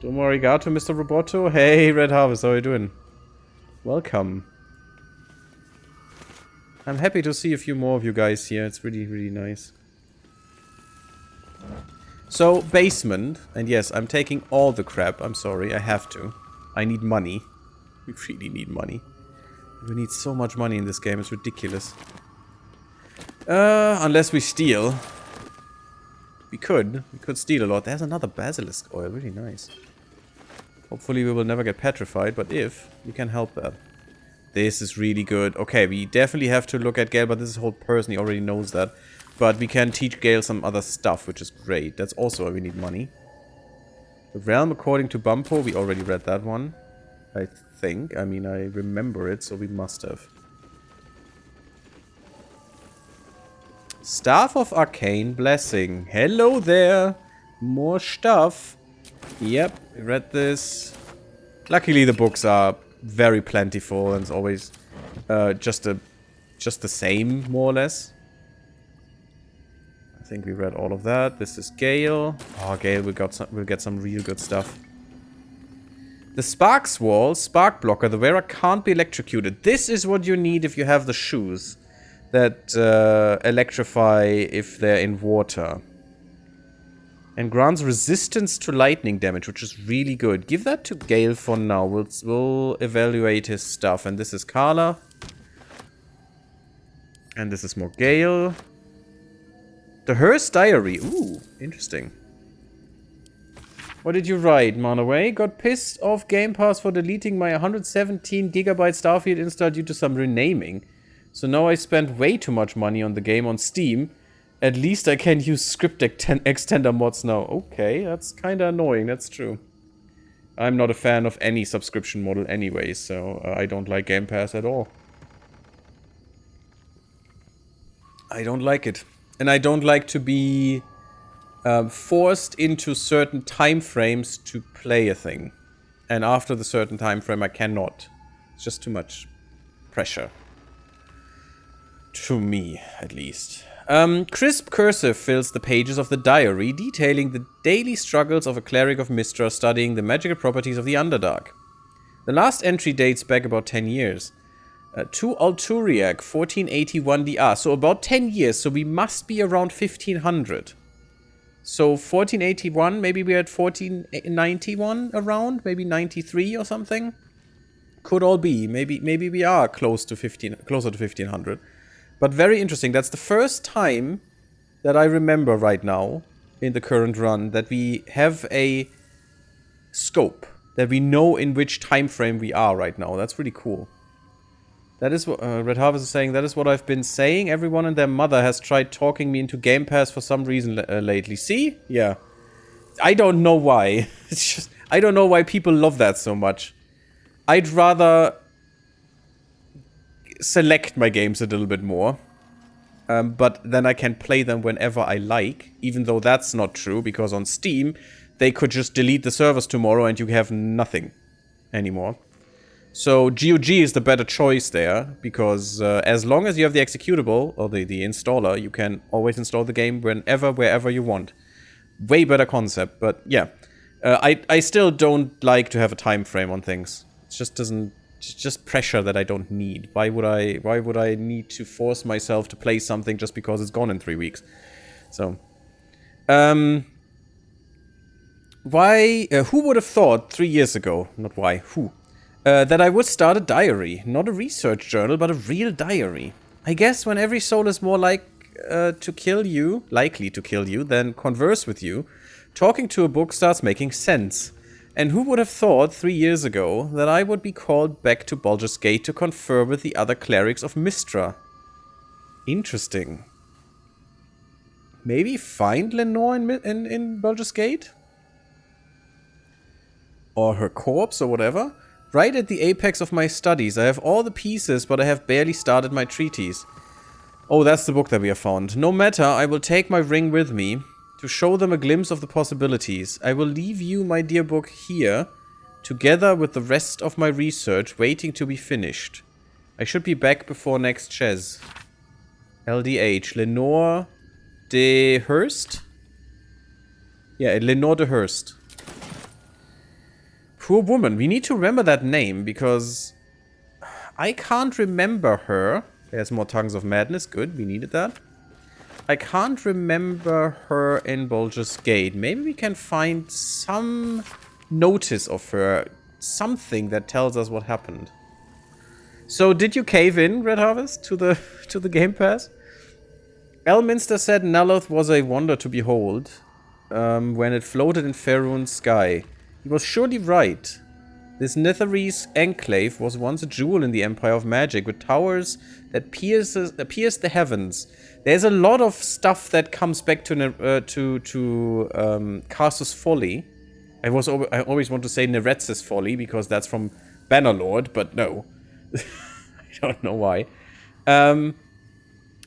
Domo arigato, Mr. Roboto. Hey, Red Harvest, how are you doing? Welcome. I'm happy to see a few more of you guys here. It's really, really nice. So, basement. And yes, I'm taking all the crap. I'm sorry, I have to. I need money. We really need money. We need so much money in this game. It's ridiculous. Unless we steal. We could steal a lot. There's another basilisk oil. Really nice. Hopefully we will never get petrified, but if, we can help that. This is really good. Okay, we definitely have to look at Gale, but this is a whole person. He already knows that. But we can teach Gale some other stuff, which is great. That's also why we need money. The Realm according to Bumpo. We already read that one. I think. I mean, I remember it, so we must have. Staff of Arcane Blessing. Hello there. More stuff. Yep, we read this. Luckily, the books are very plentiful and it's always just the same, more or less. I think we read all of that. This is Gale. Oh, Gale, we'll get some real good stuff. The Sparks Wall, Spark Blocker. The wearer can't be electrocuted. This is what you need if you have the shoes that electrify if they're in water. And grants resistance to lightning damage, which is really good. Give that to Gale for now. We'll evaluate his stuff. And this is Carla. And this is more Gale. The Hearst Diary. Ooh, interesting. What did you write, Manaway? Got pissed off Game Pass for deleting my 117 gigabyte Starfield install due to some renaming. So now I spent way too much money on the game on Steam. At least I can use script extender mods now. Okay, that's kinda annoying, that's true. I'm not a fan of any subscription model anyway, so I don't like Game Pass at all. I don't like it. And I don't like to be forced into certain time frames to play a thing. And after the certain time frame, I cannot. It's just too much pressure. To me, at least. Crisp cursive fills the pages of the diary, detailing the daily struggles of a cleric of Mystra studying the magical properties of the Underdark. The last entry dates back about 10 years. To Alturiac, 1481 DR. So about 10 years, so we must be around 1500. So 1481, maybe we're at 1491 around, maybe 93 or something. Could all be. Maybe we are closer to 1500. But very interesting. That's the first time that I remember right now in the current run that we have a scope, that we know in which time frame we are right now. That's really cool. That is what Red Harvest is saying. That is what I've been saying. Everyone and their mother has tried talking me into Game Pass for some reason lately. See? Yeah. I don't know why. It's just, I don't know why people love that so much. I'd rather select my games a little bit more. But then I can play them whenever I like. Even though that's not true, because on Steam, they could just delete the servers tomorrow and you have nothing anymore. So GOG is the better choice there, because as long as you have the executable, or the installer, you can always install the game whenever, wherever you want. Way better concept, but yeah. I still don't like to have a time frame on things. It just doesn't... It's just pressure that I don't need. Why would I need to force myself to play something just because it's gone in 3 weeks? So... why... who would have thought 3 years ago, not why, who... that I would start a diary. Not a research journal, but a real diary. I guess when every soul is more likely to kill you than converse with you, talking to a book starts making sense. And who would have thought 3 years ago that I would be called back to Baldur's Gate to confer with the other clerics of Mystra? Interesting. Maybe find Lenore in Baldur's Gate? Or her corpse or whatever? Right at the apex of my studies, I have all the pieces, but I have barely started my treatise. Oh, that's the book that we have found. No matter, I will take my ring with me to show them a glimpse of the possibilities. I will leave you, my dear book, here, together with the rest of my research, waiting to be finished. I should be back before next Ches. LDH. Lenore de Hurst? Yeah, Lenore de Hurst. Poor woman. We need to remember that name, because I can't remember her. There's more Tongues of Madness. Good, we needed that. I can't remember her in Baldur's Gate. Maybe we can find some notice of her. Something that tells us what happened. So, did you cave in, Red Harvest, to the Game Pass? Elminster said Naloth was a wonder to behold when it floated in Faerun's sky. He was surely right. This Netherese enclave was once a jewel in the Empire of Magic, with towers that pierce the heavens. There's a lot of stuff that comes back to Karsus Folly. I always want to say Neretz's Folly, because that's from Bannerlord, but no. I don't know why.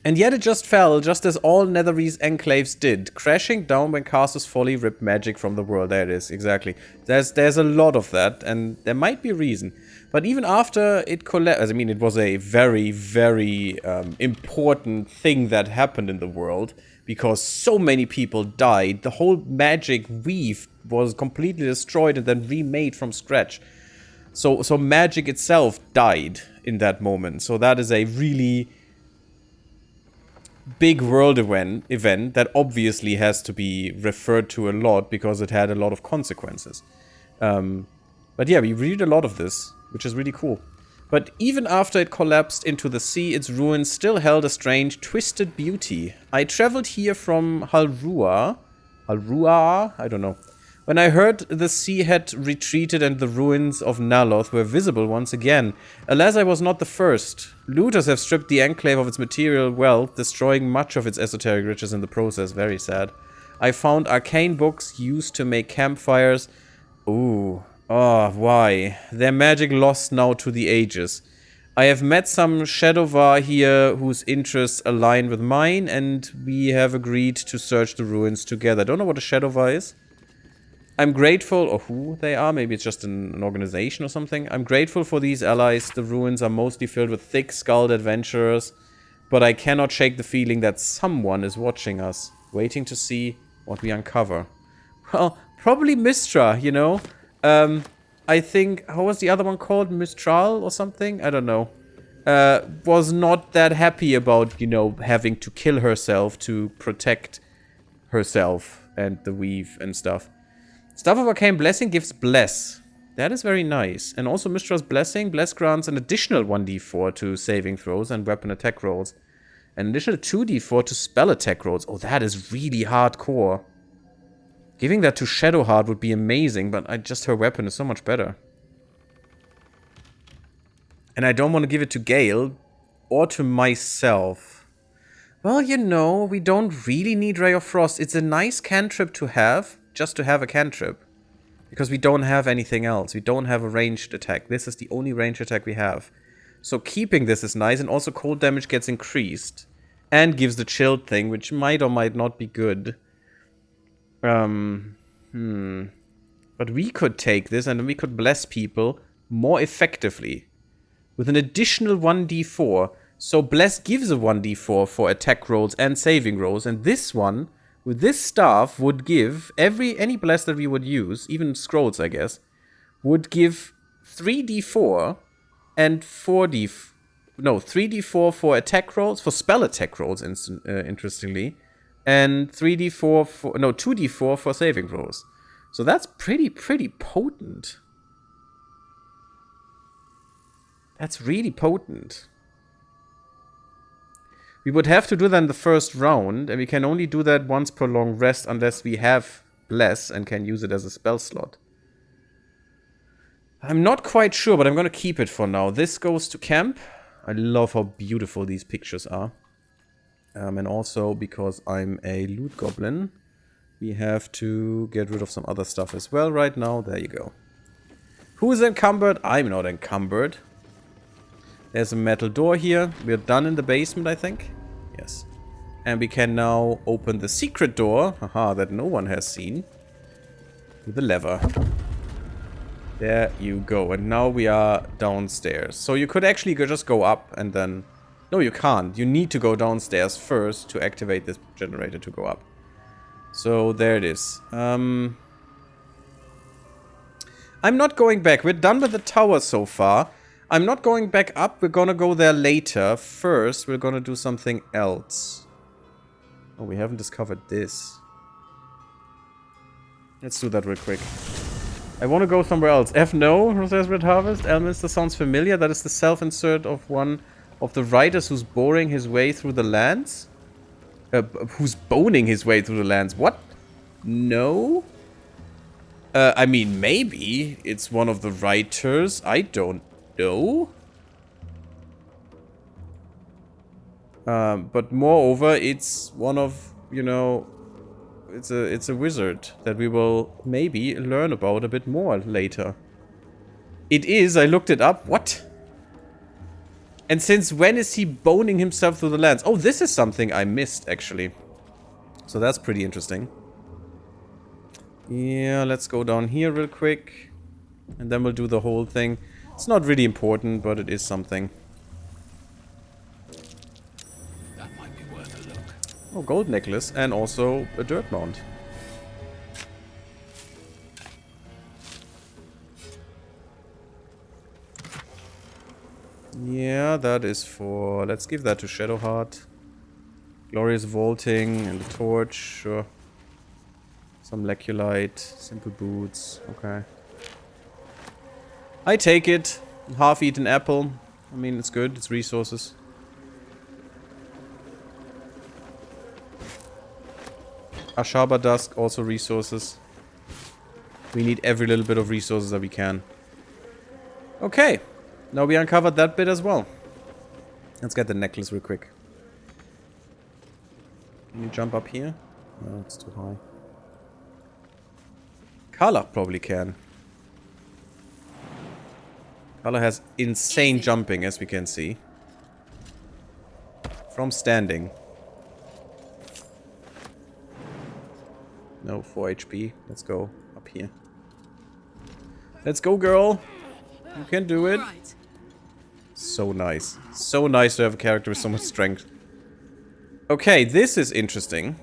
And yet it just fell, just as all Netherese enclaves did, crashing down when Karsus Folly ripped magic from the world. There it is, exactly. There's a lot of that, and there might be a reason. But even after it collapsed, I mean, it was a very, very important thing that happened in the world, because so many people died. The whole magic weave was completely destroyed and then remade from scratch. So magic itself died in that moment. So that is a really big world event that obviously has to be referred to a lot, because it had a lot of consequences. But yeah, we read a lot of this, which is really cool. But even after it collapsed into the sea, its ruins still held a strange, twisted beauty. I traveled here from Halrua? I don't know. When I heard the sea had retreated and the ruins of Naloth were visible once again. Alas, I was not the first. Looters have stripped the enclave of its material wealth, destroying much of its esoteric riches in the process. Very sad. I found arcane books used to make campfires. Ooh. Oh, why? Their magic lost now to the ages. I have met some Shadowvar here whose interests align with mine, and we have agreed to search the ruins together. I don't know what a Shadowvar is. I'm grateful, or who they are, maybe it's just an organization or something. I'm grateful for these allies. The ruins are mostly filled with thick-skulled adventurers, but I cannot shake the feeling that someone is watching us, waiting to see what we uncover. Well, probably Mistra, you know? I think, how was the other one called? Mistral or something? I don't know. Was not that happy about, you know, having to kill herself to protect herself and the weave and stuff. Staff of Arcane Blessing gives Bless. That is very nice. And also Mistral's Blessing. Bless grants an additional 1d4 to saving throws and weapon attack rolls. An additional 2d4 to spell attack rolls. Oh, that is really hardcore. Giving that to Shadowheart would be amazing, but her weapon is so much better. And I don't want to give it to Gale or to myself. Well, you know, we don't really need Ray of Frost. It's a nice cantrip to have, just to have a cantrip. Because we don't have anything else. We don't have a ranged attack. This is the only ranged attack we have. So keeping this is nice, and also cold damage gets increased. And gives the chilled thing, which might or might not be good. But we could take this and we could bless people more effectively. With an additional 1d4. So bless gives a 1d4 for attack rolls and saving rolls. And this one, with this staff, would give any bless that we would use, even scrolls I guess, would give 3d4 and 3d4 for attack rolls, for spell attack rolls, interestingly. And 2d4 for saving rolls. So that's pretty potent. That's really potent. We would have to do that in the first round, and we can only do that once per long rest unless we have Bless and can use it as a spell slot. I'm not quite sure, but I'm going to keep it for now. This goes to camp. I love how beautiful these pictures are. And also, because I'm a loot goblin, we have to get rid of some other stuff as well right now. There you go. Who is encumbered? I'm not encumbered. There's a metal door here. We're done in the basement, I think. Yes. And we can now open the secret door, haha, that no one has seen, with the lever. There you go. And now we are downstairs. So you could actually just go up and then... No, you can't. You need to go downstairs first to activate this generator to go up. So there it is. I'm not going back. We're done with the tower so far. I'm not going back up. We're gonna go there later. First, we're gonna do something else. Oh, we haven't discovered this. Let's do that real quick. I want to go somewhere else. No, says Red Harvest. Elminster sounds familiar. That is the self-insert of one of the writers who's boring his way through the lands? Who's boning his way through the lands? What? No? I mean, maybe it's one of the writers. I don't know. But moreover, it's one of, you know, it's a wizard that we will maybe learn about a bit more later. It is, I looked it up. What? And since when is he boning himself through the lands? Oh, this is something I missed, actually. So that's pretty interesting. Yeah, let's go down here real quick. And then we'll do the whole thing. It's not really important, but it is something. That might be worth a look. Oh, gold necklace and also a dirt mound. Yeah, that is for... Let's give that to Shadowheart. Glorious vaulting and a torch, sure. Some leculite, simple boots, okay. I take it. Half-eaten apple. I mean, it's good, it's resources. Ashaba Dusk, also resources. We need every little bit of resources that we can. Okay. Now we uncovered that bit as well. Let's get the necklace real quick. Can you jump up here? No, it's too high. Karlach probably can. Carla has insane jumping, as we can see. From standing. No, 4 HP. Let's go up here. Let's go, girl. You can do it. So nice. So nice to have a character with so much strength. Okay, this is interesting.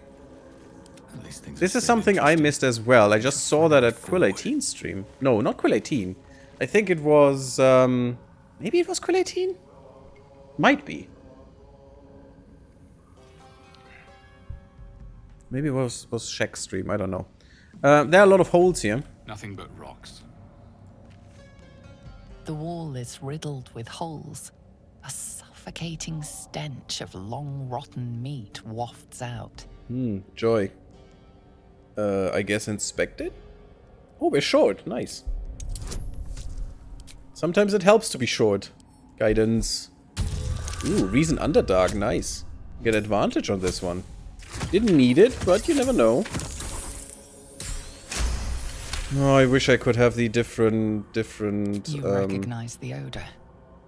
This is something I missed as well. I just saw that at Quill 18's stream. No, not Quill 18. I think it was, maybe it was Quill 18? Might be. Maybe it was Shaq's stream, I don't know. There are a lot of holes here. Nothing but rocks. The wall is riddled with holes. A suffocating stench of long rotten meat wafts out. Joy. I guess inspect it? Oh, we're short. Nice. Sometimes it helps to be short. Guidance. Ooh, Reason Underdark. Nice. Get advantage on this one. Didn't need it, but you never know. Oh, I wish I could have the different... You recognize the odor.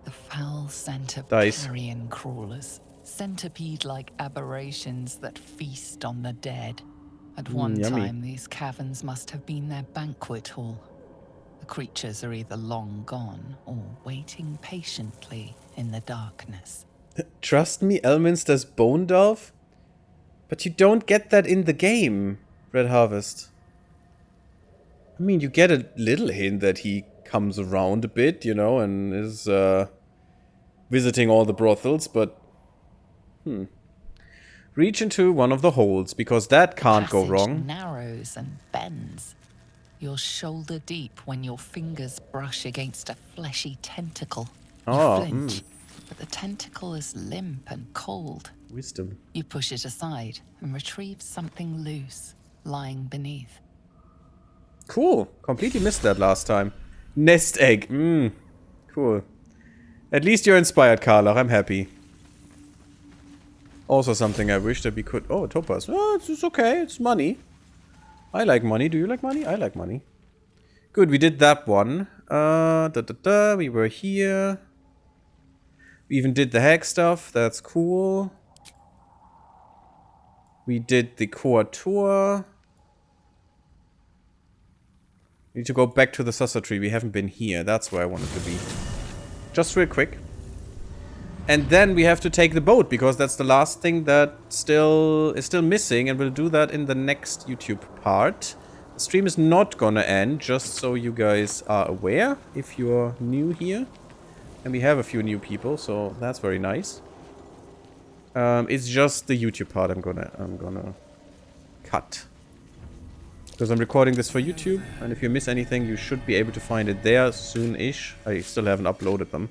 The foul scent of dice. carrion crawlers. Centipede-like aberrations that feast on the dead. At one yummy. time, these caverns must have been their banquet hall. The creatures are either long gone or waiting patiently in the darkness. Trust me, Elminster's Bone Dove? But you don't get that in the game, Red Harvest. I mean, you get a little hint that he comes around a bit, you know, and is visiting all the brothels, but... Reach into one of the holes, because that can't go wrong. Narrows and bends. You're shoulder deep when your fingers brush against a fleshy tentacle. You flinch, but the tentacle is limp and cold. Wisdom. You push it aside and retrieve something loose, lying beneath. Cool. Completely missed that last time. Nest egg. Cool. At least you're inspired, Carla. I'm happy. Also something I wish that we could... Oh, topaz. Oh, it's okay. It's money. I like money. Do you like money? I like money. Good, we did that one. We were here. We even did the hack stuff. That's cool. We did the core tour. We need to go back to the Susser tree. We haven't been here. That's where I wanted to be. Just real quick. And then we have to take the boat, because that's the last thing that is still missing, and we'll do that in the next YouTube part. The stream is not gonna end, just so you guys are aware, if you're new here. And we have a few new people, so that's very nice. It's just the YouTube part I'm gonna cut. Because I'm recording this for YouTube, and if you miss anything, you should be able to find it there soon-ish. I still haven't uploaded them.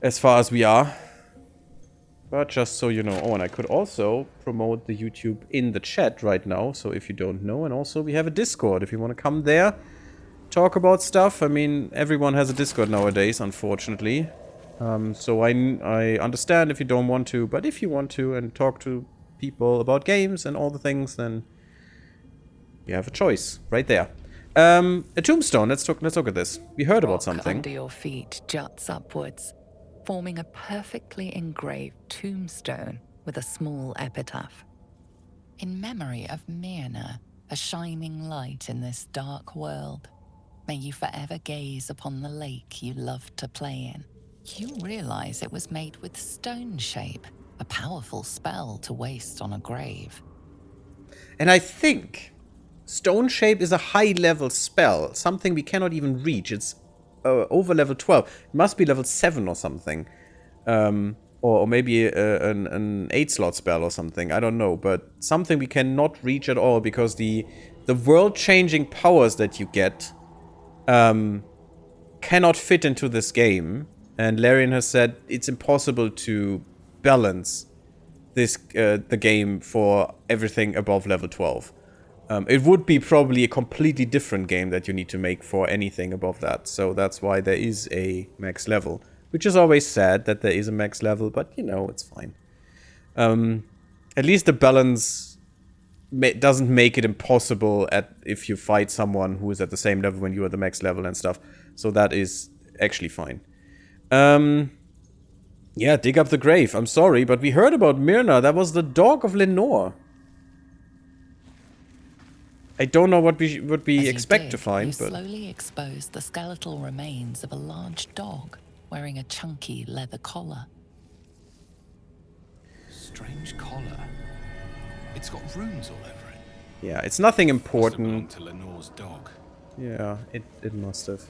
As far as we are. But just so you know. Oh, and I could also promote the YouTube in the chat right now, so if you don't know. And also, we have a Discord, if you want to come there. Talk about stuff. I mean, everyone has a Discord nowadays, unfortunately. So I understand if you don't want to, but if you want to and talk to people about games and all the things, then you have a choice right there. A tombstone. Let's look at this. We heard about something. Under your feet juts upwards, forming a perfectly engraved tombstone with a small epitaph. In memory of Myrna, a shining light in this dark world, may you forever gaze upon the lake you loved to play in. You realize it was made with stone shape, a powerful spell to waste on a grave. And I think stone shape is a high-level spell, something we cannot even reach. It's over level 12. It must be level 7 or something. Or maybe an 8-slot spell or something. I don't know. But something we cannot reach at all, because the world-changing powers that you get cannot fit into this game. And Larian has said it's impossible to balance this the game for everything above level 12. It would be probably a completely different game that you need to make for anything above that. So that's why there is a max level. Which is always sad that there is a max level, but you know, it's fine. At least the balance doesn't make it impossible if you fight someone who is at the same level when you are the max level and stuff. So that is actually fine. Yeah, dig up the grave. I'm sorry, but we heard about Myrna. That was the dog of Lenore. I don't know what we would be expect to find, you but slowly expose the skeletal remains of a large dog wearing a chunky leather collar. Strange collar. It's got runes all over it. yeah, it's nothing Must have belonged important. to Lenore's dog. Yeah, it must have.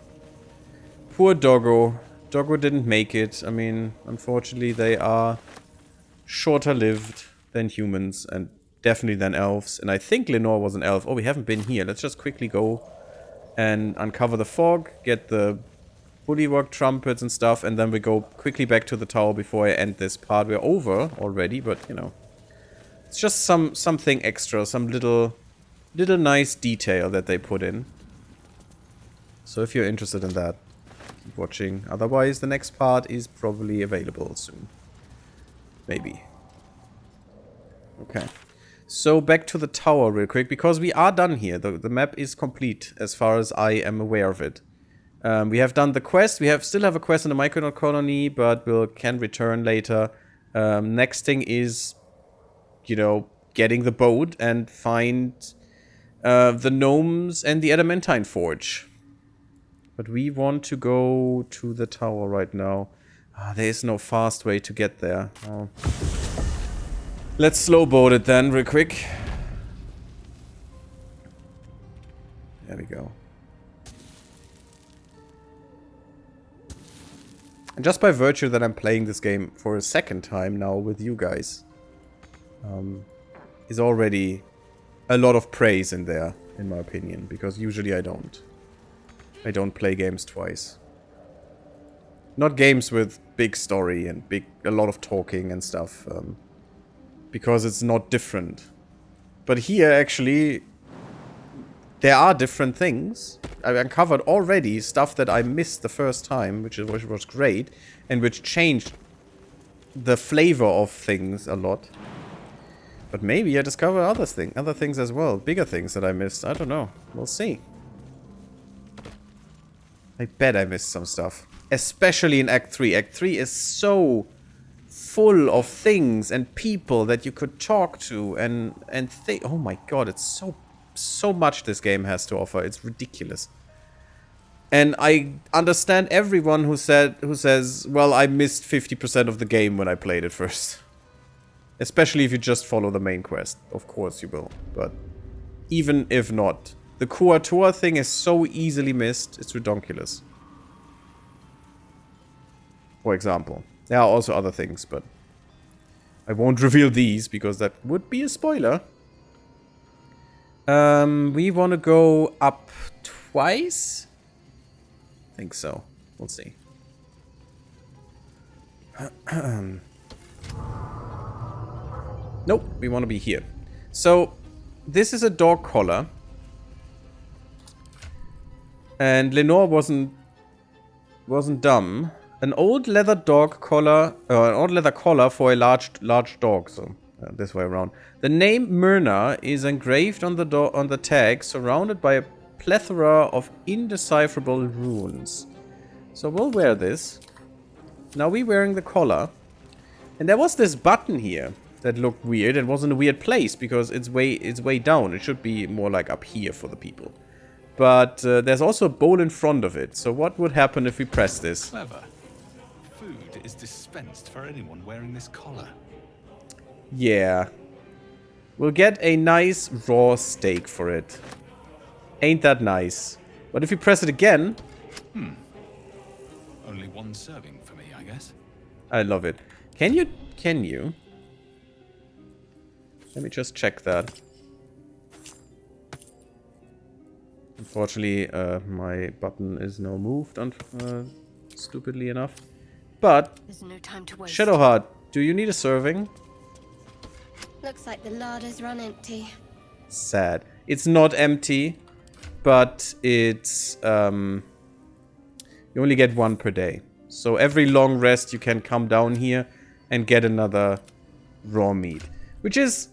Poor Doggo. Doggo didn't make it. I mean, unfortunately, they are shorter lived than humans and definitely than elves. And I think Lenore was an elf. Oh, we haven't been here. Let's just quickly go and uncover the fog, get the bullywug trumpets and stuff, and then we go quickly back to the tower before I end this part. We're over already, but you know, it's just something extra, some little nice detail that they put in. So if you're interested in that, keep watching. Otherwise, the next part is probably available soon. Maybe. Okay. So back to the tower real quick, because we are done here. The map is complete as far as I am aware of it. We have done the quest. We still have a quest in the Micronaut colony, but we can return later. Next thing is, you know, getting the boat and find the gnomes and the adamantine forge. But we want to go to the tower right now. There is no fast way to get there. Oh. Let's slow boat it then real quick. There we go. And just by virtue that I'm playing this game for a second time now with you guys, is already a lot of praise in there, in my opinion, because usually I don't. I don't play games twice. Not games with big story and a lot of talking and stuff, because it's not different. But here, actually, there are different things. I've uncovered already stuff that I missed the first time, which was great, and which changed the flavor of things a lot. But maybe I discover other things as well, bigger things that I missed. I don't know. We'll see. I bet I missed some stuff, especially in Act 3. Act 3 is so full of things and people that you could talk to and think. Oh my god, it's so much this game has to offer. It's ridiculous. And I understand everyone who says, well, I missed 50% of the game when I played it first. Especially if you just follow the main quest. Of course you will. But even if not, the Kuatua thing is so easily missed, it's ridiculous. For example. There are also other things, but I won't reveal these because that would be a spoiler. We want to go up twice? I think so. We'll see. Nope, we want to be here. So, this is a dog collar. And Lenore wasn't dumb. An old leather dog collar, an old leather collar for a large dog. So this way around. The name Myrna is engraved on the tag, surrounded by a plethora of indecipherable runes. So we'll wear this. Now we're wearing the collar, and there was this button here that looked weird. It was in a weird place because it's way down. It should be more like up here for the people. But there's also a bowl in front of it. So what would happen if we press this? Clever. Food is dispensed for anyone wearing this collar. Yeah. We'll get a nice raw steak for it. Ain't that nice? But if you press it again... Only one serving for me, I guess. I love it. Can you... Let me just check that. Unfortunately, my button is now moved, stupidly enough. But, There's no time to waste. Shadowheart, do you need a serving? Looks like the larder's run empty. Sad. It's not empty, but it's, you only get one per day. So every long rest you can come down here and get another raw meat. Which is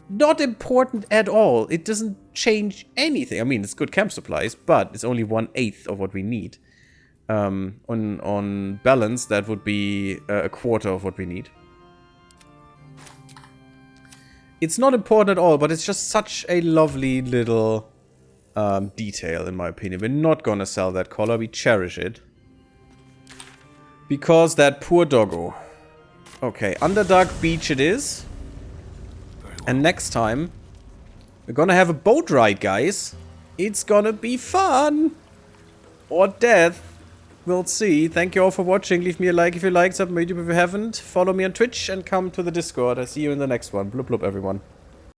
not important at all. It doesn't change anything. I mean, it's good camp supplies, but it's only 1/8 of what we need. On balance, that would be a quarter of what we need. It's not important at all, but it's just such a lovely little detail, in my opinion. We're not gonna sell that collar. We cherish it. Because that poor doggo. Okay, Underdark Beach it is. And next time, we're gonna have a boat ride, guys. It's gonna be fun. Or death. We'll see. Thank you all for watching. Leave me a like if you liked, subscribe to YouTube if you haven't. Follow me on Twitch and come to the Discord. I see you in the next one. Blub blub, everyone.